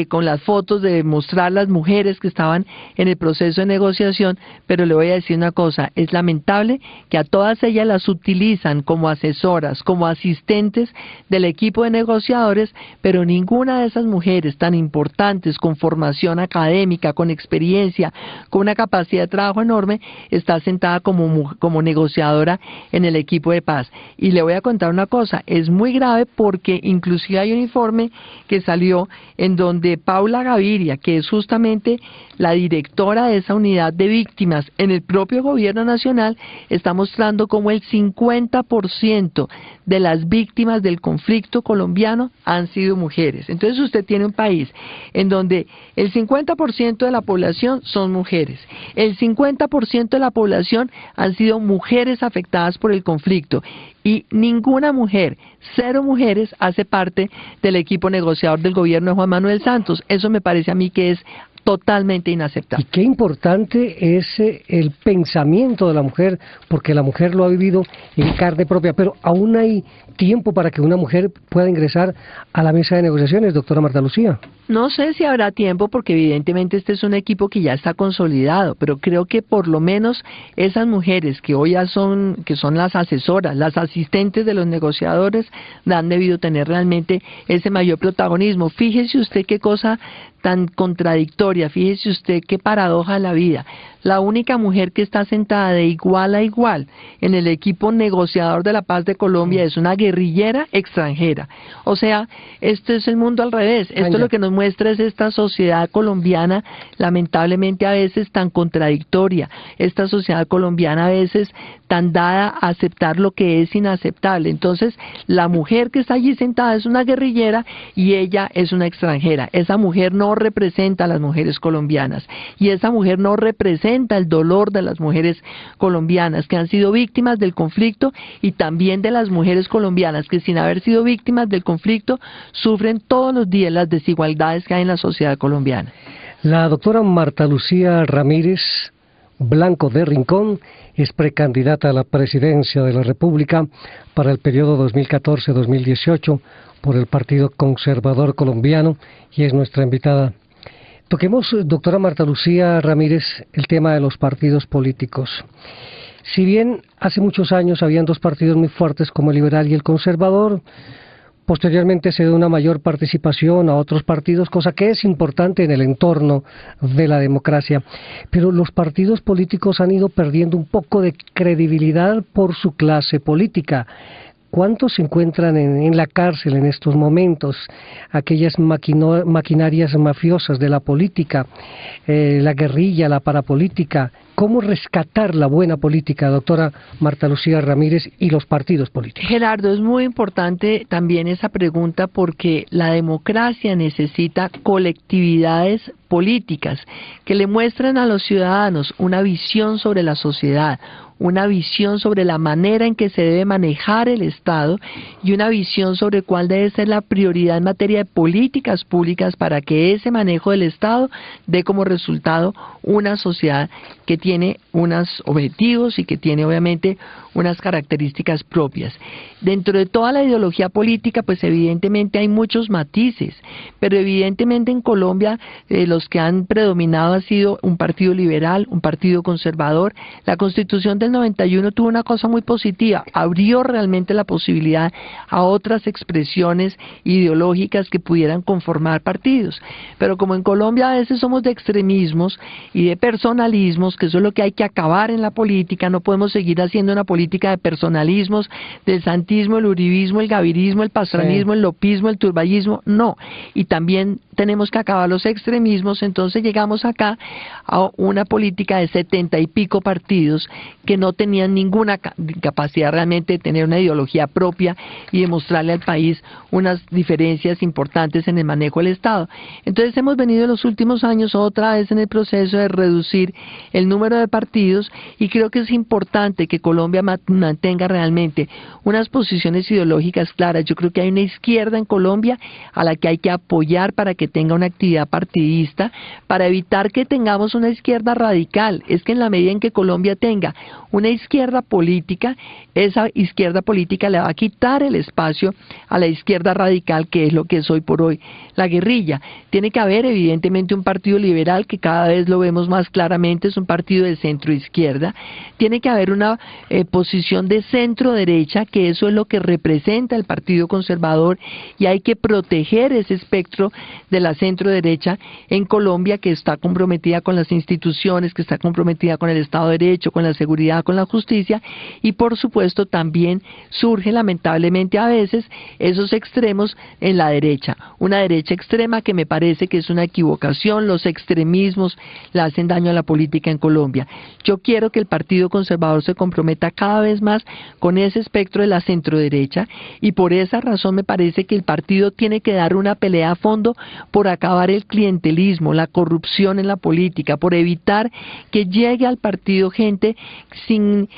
con las fotos de mostrar las mujeres que estaban en el proceso de negociación, pero le voy a decir una cosa, es lamentable que a todas ellas las utilizan como asesoras, como asistentes del equipo de negociadores, pero ninguna de esas mujeres tan importantes, con formación académica, con experiencia, con una capacidad de trabajo enorme, está sentada como mujer como negociadora en el equipo de paz. Y le voy a contar una cosa, es muy grave porque inclusive hay un informe que salió en donde Paula Gaviria, que es justamente la directora de esa unidad de víctimas en el propio gobierno nacional, está mostrando cómo el 50% de las víctimas del conflicto colombiano han sido mujeres. Entonces usted tiene un país en donde el 50% de la población son mujeres, el 50% de la población han sido mujeres afectadas por el conflicto y ninguna mujer, 0 mujeres, hace parte del equipo negociador del gobierno de Juan Manuel Santos. Eso me parece a mí que es totalmente inaceptable. Y qué importante es el pensamiento de la mujer, porque la mujer lo ha vivido en carne propia, pero aún hay tiempo para que una mujer pueda ingresar a la mesa de negociaciones, doctora Marta Lucía. No sé si habrá tiempo porque evidentemente este es un equipo que ya está consolidado, pero creo que por lo menos esas mujeres que hoy ya que son las asesoras, las asistentes de los negociadores, han debido tener realmente ese mayor protagonismo. Fíjese usted qué cosa tan contradictoria, fíjese usted qué paradoja la vida. La única mujer que está sentada de igual a igual en el equipo negociador de la paz de Colombia es una guerrillera extranjera. O sea, esto es el mundo al revés. Esto lo que nos muestra es esta sociedad colombiana, lamentablemente a veces tan contradictoria, esta sociedad colombiana a veces tan dada a aceptar lo que es inaceptable. Entonces, la mujer que está allí sentada es una guerrillera y ella es una extranjera. Esa mujer no representa a las mujeres colombianas y esa mujer no representa el dolor de las mujeres colombianas que han sido víctimas del conflicto y también de las mujeres colombianas que sin haber sido víctimas del conflicto sufren todos los días las desigualdades que hay en la sociedad colombiana. La doctora Marta Lucía Ramírez Blanco de Rincón es precandidata a la presidencia de la República para el periodo 2014-2018 por el Partido Conservador Colombiano y es nuestra invitada. Toquemos, doctora Marta Lucía Ramírez, el tema de los partidos políticos. Si bien hace muchos años habían 2 partidos muy fuertes como el liberal y el conservador, posteriormente se dio una mayor participación a otros partidos, cosa que es importante en el entorno de la democracia. Pero los partidos políticos han ido perdiendo un poco de credibilidad por su clase política. ¿Cuántos se encuentran en la cárcel en estos momentos? Aquellas maquinarias mafiosas de la política, la guerrilla, la parapolítica. ¿Cómo rescatar la buena política, doctora Marta Lucía Ramírez, y los partidos políticos? Gerardo, es muy importante también esa pregunta porque la democracia necesita colectividades políticas que le muestren a los ciudadanos una visión sobre la sociedad, una visión sobre la manera en que se debe manejar el Estado y una visión sobre cuál debe ser la prioridad en materia de políticas públicas para que ese manejo del Estado dé como resultado una sociedad que tiene unos objetivos y que tiene obviamente unas características propias. Dentro de toda la ideología política, pues evidentemente hay muchos matices, pero evidentemente en Colombia los que han predominado ha sido un partido liberal, un partido conservador. La Constitución del 91 tuvo una cosa muy positiva, abrió realmente la posibilidad a otras expresiones ideológicas que pudieran conformar partidos. Pero como en Colombia a veces somos de extremismos y de personalismos, que eso es lo que hay que acabar en la política, no podemos seguir haciendo una política de personalismos, del santismo, el uribismo, el gavirismo, el pastranismo, el lopismo, el turballismo, no. Y también tenemos que acabar los extremismos, entonces llegamos acá a una política de 70 y pico partidos que no tenían ninguna capacidad realmente de tener una ideología propia y de mostrarle al país unas diferencias importantes en el manejo del Estado. Entonces hemos venido en los últimos años otra vez en el proceso de reducir el número de partidos y creo que es importante que Colombia mantenga realmente unas posiciones ideológicas claras. Yo creo que hay una izquierda en Colombia a la que hay que apoyar para que tenga una actividad partidista, para evitar que tengamos una izquierda radical. Es que en la medida en que Colombia tenga una izquierda política, esa izquierda política le va a quitar el espacio a la izquierda radical, que es lo que es hoy por hoy la guerrilla. Tiene que haber evidentemente un partido liberal, que cada vez lo vemos más claramente, es un partido de centro-izquierda. Tiene que haber una posición de centro-derecha, que eso es lo que representa el Partido Conservador, y hay que proteger ese espectro de la centro-derecha en Colombia, que está comprometida con las instituciones, que está comprometida con el Estado de Derecho, con la seguridad, con la justicia, y por supuesto también surge lamentablemente a veces esos extremos en la derecha, una derecha extrema que me parece que es una equivocación. Los extremismos le hacen daño a la política en Colombia. Yo quiero que el Partido Conservador se comprometa cada vez más con ese espectro de la centroderecha, y por esa razón me parece que el partido tiene que dar una pelea a fondo por acabar el clientelismo, la corrupción en la política, por evitar que llegue al partido gente sin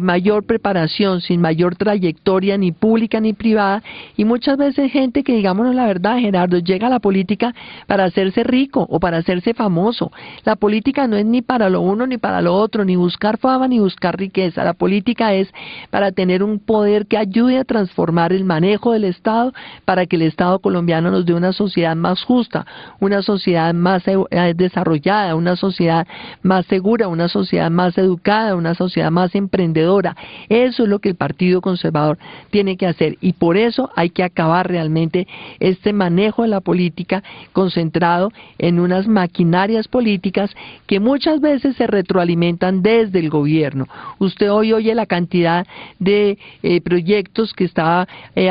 mayor preparación, sin mayor trayectoria ni pública ni privada, y muchas veces gente que, digámonos la verdad, Gerardo, llega a la política para hacerse rico o para hacerse famoso. La política no es ni para lo uno ni para lo otro, ni buscar fama ni buscar riqueza. La política es para tener un poder que ayude a transformar el manejo del Estado, para que el Estado colombiano nos dé una sociedad más justa, una sociedad más desarrollada, una sociedad más segura, una sociedad más educada, una sociedad más emprendedora. Eso es lo que el Partido Conservador tiene que hacer, y por eso hay que acabar realmente este manejo de la política concentrado en unas maquinarias políticas que muchas veces se retroalimentan desde el gobierno. Usted hoy oye la cantidad de proyectos que está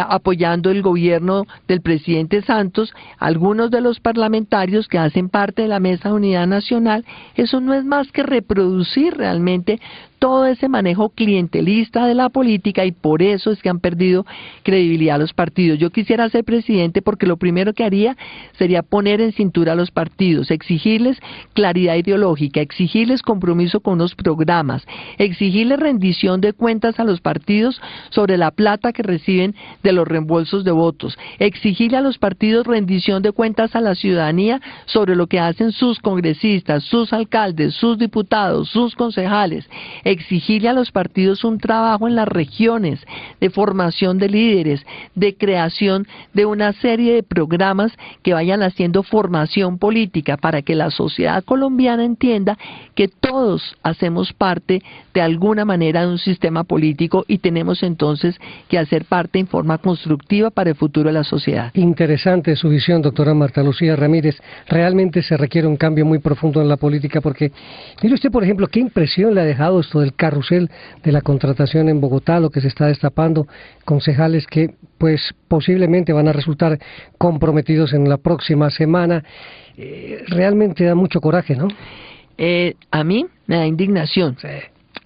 apoyando el gobierno del presidente Santos, algunos de los parlamentarios que hacen parte de la Mesa de Unidad Nacional. Eso no es más que reproducir realmente todo ese manejo clientelista de la política, y por eso es que han perdido credibilidad los partidos. Yo quisiera ser presidente porque lo primero que haría sería poner en cintura a los partidos, exigirles claridad ideológica, exigirles compromiso con unos programas, exigirles rendición de cuentas a los partidos sobre la plata que reciben de los reembolsos de votos, exigirle a los partidos rendición de cuentas a la ciudadanía sobre lo que hacen sus congresistas, sus alcaldes, sus diputados, sus concejales, exigirle a los partidos un trabajo en las regiones de formación de líderes, de creación de una serie de programas que vayan haciendo formación política para que la sociedad colombiana entienda que todos hacemos parte de alguna manera de un sistema político, y tenemos entonces que hacer parte en forma constructiva para el futuro de la sociedad. Interesante su visión, doctora Marta Lucía Ramírez. Realmente se requiere un cambio muy profundo en la política, porque mire usted, por ejemplo, qué impresión le ha dejado esto del carrusel de la contratación en Bogotá, lo que se está destapando, concejales que pues posiblemente van a resultar comprometidos en la próxima semana. Realmente da mucho coraje, ¿no? A mí me da indignación. Sí.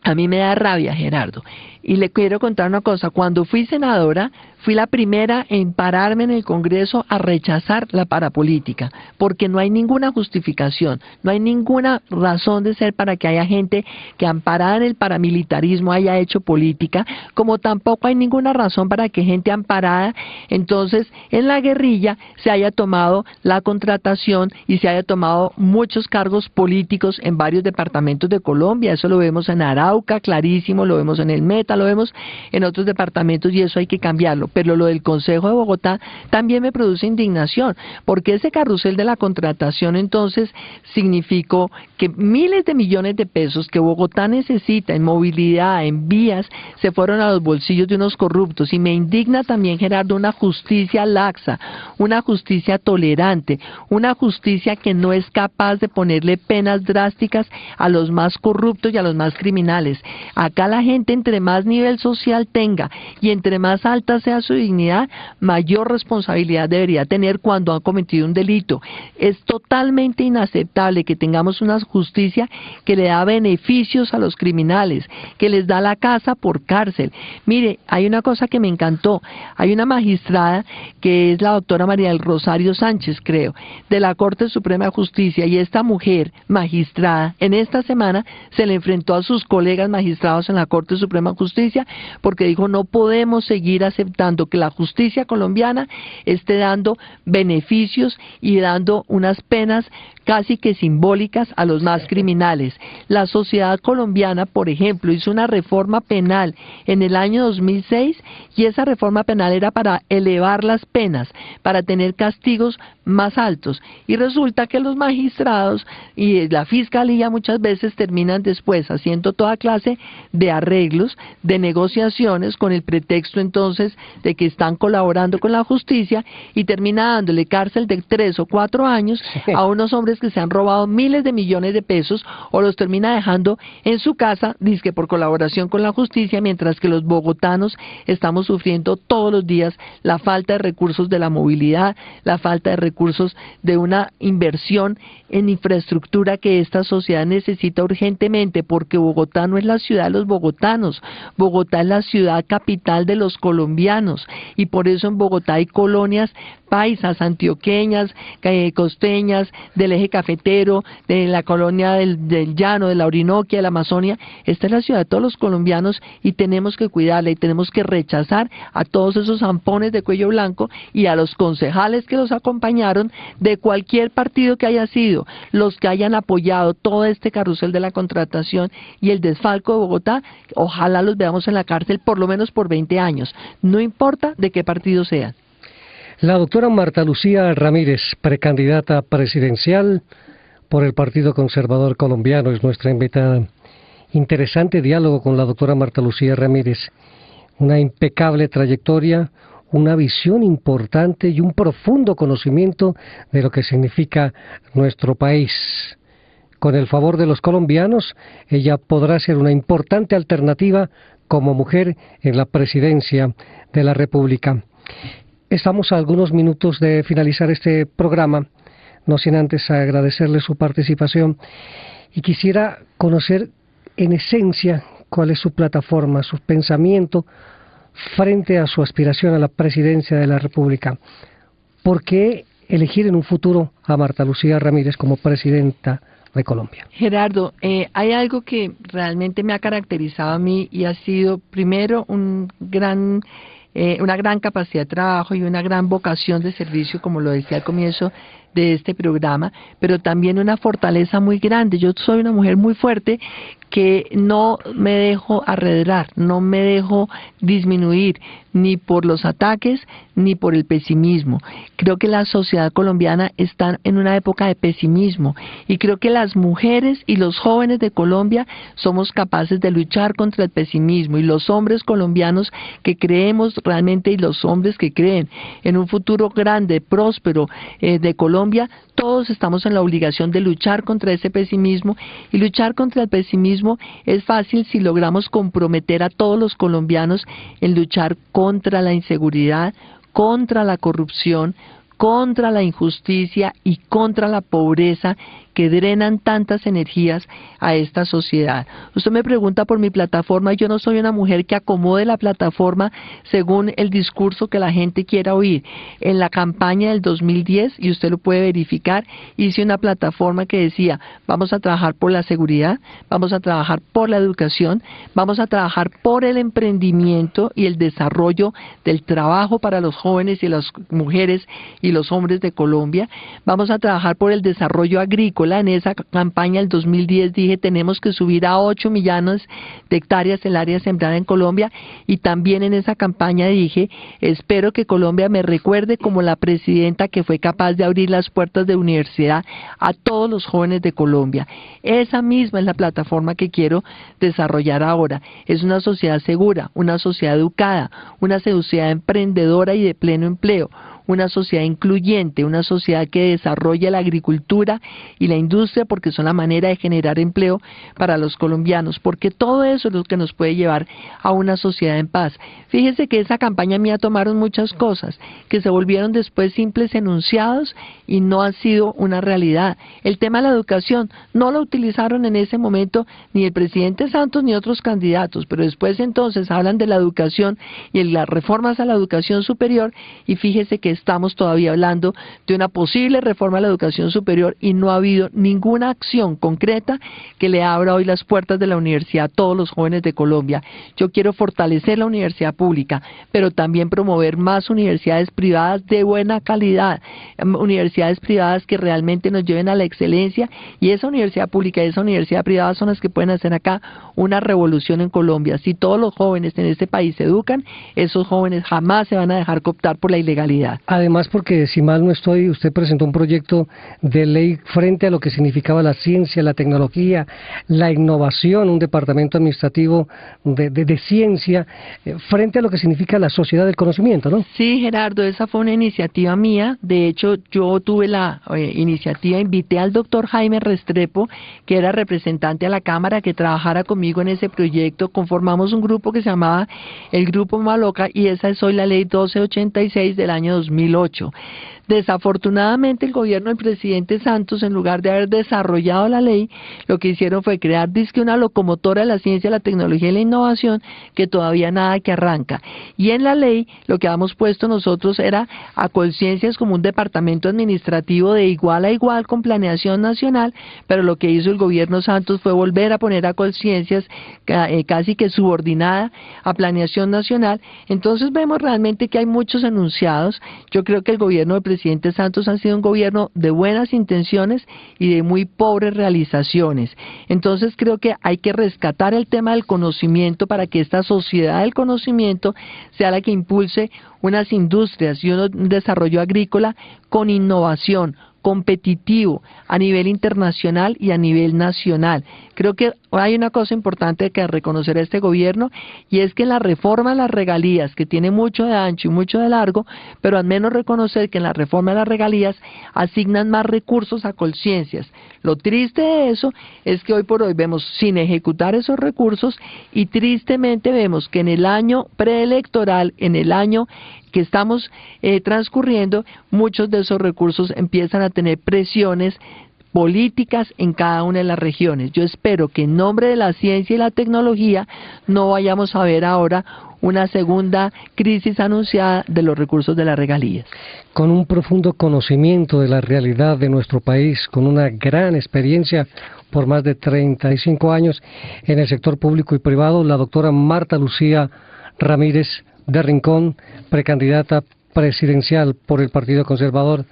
A mí me da rabia, Gerardo. Y le quiero contar una cosa. Cuando fui senadora, fui la primera en pararme en el Congreso a rechazar la parapolítica, porque no hay ninguna justificación, no hay ninguna razón de ser para que haya gente que amparada en el paramilitarismo haya hecho política, como tampoco hay ninguna razón para que gente amparada entonces en la guerrilla se haya tomado la contratación y se haya tomado muchos cargos políticos en varios departamentos de Colombia. Eso lo vemos en Arauca, clarísimo, lo vemos en el Meta, lo vemos en otros departamentos, y eso hay que cambiarlo. Pero lo del Consejo de Bogotá también me produce indignación, porque ese carrusel de la contratación entonces significó que miles de millones de pesos que Bogotá necesita en movilidad, en vías, se fueron a los bolsillos de unos corruptos. Y me indigna también, Gerardo, una justicia laxa, una justicia tolerante, una justicia que no es capaz de ponerle penas drásticas a los más corruptos y a los más criminales. Acá la gente, entre más nivel social tenga y entre más alta sea su dignidad, mayor responsabilidad debería tener cuando han cometido un delito. Es totalmente inaceptable que tengamos una justicia que le da beneficios a los criminales, que les da la casa por cárcel. Mire, hay una cosa que me encantó. Hay una magistrada que es la doctora María del Rosario Sánchez, creo, de la Corte Suprema de Justicia, y esta mujer magistrada en esta semana se le enfrentó a sus colegas magistrados en la Corte Suprema de Justicia porque dijo: no podemos seguir aceptando que la justicia colombiana esté dando beneficios y dando unas penas casi que simbólicas a los más criminales. La sociedad colombiana, por ejemplo, hizo una reforma penal en el año 2006, y esa reforma penal era para elevar las penas, para tener castigos más altos, y resulta que los magistrados y la fiscalía muchas veces terminan después haciendo toda clase de arreglos, de negociaciones con el pretexto entonces de que están colaborando con la justicia y termina dándole cárcel de 3 o 4 años a unos hombres que se han robado miles de millones de pesos o los termina dejando en su casa, dizque por colaboración con la justicia, mientras que los bogotanos estamos sufriendo todos los días la falta de recursos de la movilidad, la falta de recursos de una inversión en infraestructura que esta sociedad necesita urgentemente, porque Bogotá no es la ciudad de los bogotanos, Bogotá es la ciudad capital de los colombianos, y por eso en Bogotá hay colonias paisas, antioqueñas, costeñas, del eje cafetero, de la colonia del Llano, de la Orinoquia, de la Amazonia. Esta es la ciudad de todos los colombianos y tenemos que cuidarla y tenemos que rechazar a todos esos zampones de cuello blanco y a los concejales que los acompañaron de cualquier partido que haya sido, los que hayan apoyado todo este carrusel de la contratación y el desfalco de Bogotá. Ojalá los veamos en la cárcel por lo menos por 20 años, no importa de qué partido sean. La doctora Marta Lucía Ramírez, precandidata presidencial por el Partido Conservador Colombiano, es nuestra invitada. Interesante diálogo con la doctora Marta Lucía Ramírez. Una impecable trayectoria, una visión importante y un profundo conocimiento de lo que significa nuestro país. Con el favor de los colombianos, ella podrá ser una importante alternativa como mujer en la presidencia de la República. Estamos a algunos minutos de finalizar este programa, no sin antes agradecerle su participación y quisiera conocer en esencia cuál es su plataforma, su pensamiento frente a su aspiración a la presidencia de la República. ¿Por qué elegir en un futuro a Marta Lucía Ramírez como presidenta de Colombia? Gerardo, hay algo que realmente me ha caracterizado a mí y ha sido primero una gran capacidad de trabajo y una gran vocación de servicio, como lo decía al comienzo de este programa, pero también una fortaleza muy grande. Yo soy una mujer muy fuerte que no me dejo arredrar, no me dejo disminuir ni por los ataques ni por el pesimismo. Creo que la sociedad colombiana está en una época de pesimismo y creo que las mujeres y los jóvenes de Colombia somos capaces de luchar contra el pesimismo, y los hombres colombianos que creemos realmente y los hombres que creen en un futuro grande, próspero de Colombia, todos estamos en la obligación de luchar contra ese pesimismo, y luchar contra el pesimismo es fácil si logramos comprometer a todos los colombianos en luchar contra la inseguridad, contra la corrupción, contra la injusticia y contra la pobreza que drenan tantas energías a esta sociedad. Usted me pregunta por mi plataforma, y yo no soy una mujer que acomode la plataforma según el discurso que la gente quiera oír. En la campaña del 2010, y usted lo puede verificar, hice una plataforma que decía: vamos a trabajar por la seguridad, vamos a trabajar por la educación, vamos a trabajar por el emprendimiento y el desarrollo del trabajo para los jóvenes y las mujeres y los hombres de Colombia, vamos a trabajar por el desarrollo agrícola. En esa campaña del 2010 dije: tenemos que subir a 8 millones de hectáreas el área sembrada en Colombia, y también en esa campaña dije: espero que Colombia me recuerde como la presidenta que fue capaz de abrir las puertas de universidad a todos los jóvenes de Colombia. Esa misma es la plataforma que quiero desarrollar ahora. Es una sociedad segura, una sociedad educada, una sociedad emprendedora y de pleno empleo, una sociedad incluyente, una sociedad que desarrolla la agricultura y la industria, porque son la manera de generar empleo para los colombianos, porque todo eso es lo que nos puede llevar a una sociedad en paz. Fíjese que esa campaña mía tomaron muchas cosas que se volvieron después simples enunciados y no han sido una realidad. El tema de la educación no lo utilizaron en ese momento ni el presidente Santos ni otros candidatos, pero después entonces hablan de la educación y en las reformas a la educación superior, y fíjese que estamos todavía hablando de una posible reforma a la educación superior y no ha habido ninguna acción concreta que le abra hoy las puertas de la universidad a todos los jóvenes de Colombia. Yo quiero fortalecer la universidad pública, pero también promover más universidades privadas de buena calidad, universidades privadas que realmente nos lleven a la excelencia, y esa universidad pública y esa universidad privada son las que pueden hacer acá una revolución en Colombia. Si todos los jóvenes en este país se educan, esos jóvenes jamás se van a dejar cooptar por la ilegalidad. Además, porque si mal no estoy, usted presentó un proyecto de ley frente a lo que significaba la ciencia, la tecnología, la innovación, un departamento administrativo de ciencia, frente a lo que significa la sociedad del conocimiento, ¿no? Sí, Gerardo, esa fue una iniciativa mía. De hecho, yo tuve la iniciativa, invité al doctor Jaime Restrepo, que era representante a la Cámara, que trabajara conmigo en ese proyecto. Conformamos un grupo que se llamaba el Grupo Maloca y esa es hoy la ley 1286 del año 2008. Desafortunadamente el gobierno del presidente Santos, en lugar de haber desarrollado la ley, lo que hicieron fue crear dizque una locomotora de la ciencia, la tecnología y la innovación que todavía nada que arranca. Y en la ley lo que habíamos puesto nosotros era a Colciencias como un departamento administrativo de igual a igual con planeación nacional, pero lo que hizo el gobierno Santos fue volver a poner a Colciencias casi que subordinada a planeación nacional. Entonces vemos realmente que hay muchos enunciados. Yo creo que el gobierno del presidente Santos ha sido un gobierno de buenas intenciones y de muy pobres realizaciones. Entonces creo que hay que rescatar el tema del conocimiento para que esta sociedad del conocimiento sea la que impulse unas industrias y un desarrollo agrícola con innovación, competitivo a nivel internacional y a nivel nacional. Creo que hay una cosa importante que reconocer a este gobierno y es que en la reforma de las regalías, que tiene mucho de ancho y mucho de largo, pero al menos reconocer que en la reforma de las regalías asignan más recursos a Colciencias. Lo triste de eso es que hoy por hoy vemos sin ejecutar esos recursos y tristemente vemos que en el año preelectoral, en el año que estamos transcurriendo, muchos de esos recursos empiezan a tener presiones políticas en cada una de las regiones. Yo espero que en nombre de la ciencia y la tecnología no vayamos a ver ahora una segunda crisis anunciada de los recursos de las regalías. Con un profundo conocimiento de la realidad de nuestro país, con una gran experiencia por más de 35 años en el sector público y privado, la doctora Marta Lucía Ramírez de Rincón, precandidata presidencial por el Partido Conservador,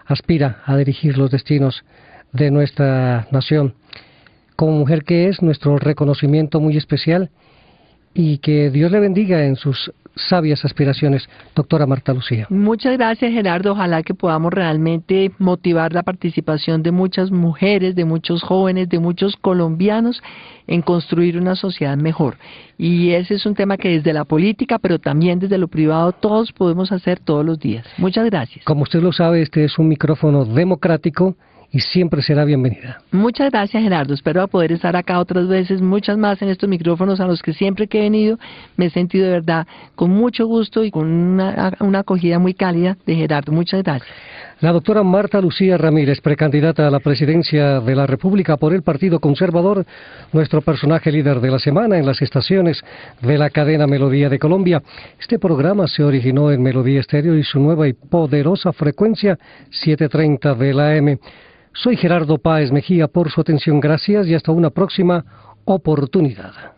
aspira a dirigir los destinos de nuestra nación. Como mujer que es, nuestro reconocimiento muy especial y que Dios le bendiga en sus sabias aspiraciones, doctora Marta Lucía. Muchas gracias, Gerardo. Ojalá que podamos realmente motivar la participación de muchas mujeres, de muchos jóvenes, de muchos colombianos en construir una sociedad mejor. Y ese es un tema que desde la política, pero también desde lo privado, todos podemos hacer todos los días. Muchas gracias. Como usted lo sabe, este es un micrófono democrático y siempre será bienvenida. Muchas gracias, Gerardo. Espero poder estar acá otras veces, muchas más en estos micrófonos a los que siempre que he venido me he sentido de verdad con mucho gusto y con una acogida muy cálida de Gerardo. Muchas gracias. La doctora Marta Lucía Ramírez, precandidata a la presidencia de la República por el Partido Conservador, nuestro personaje líder de la semana en las estaciones de la cadena Melodía de Colombia. Este programa se originó en Melodía Estéreo y su nueva y poderosa frecuencia 730 de la AM. Soy Gerardo Páez Mejía por su atención, gracias y hasta una próxima oportunidad.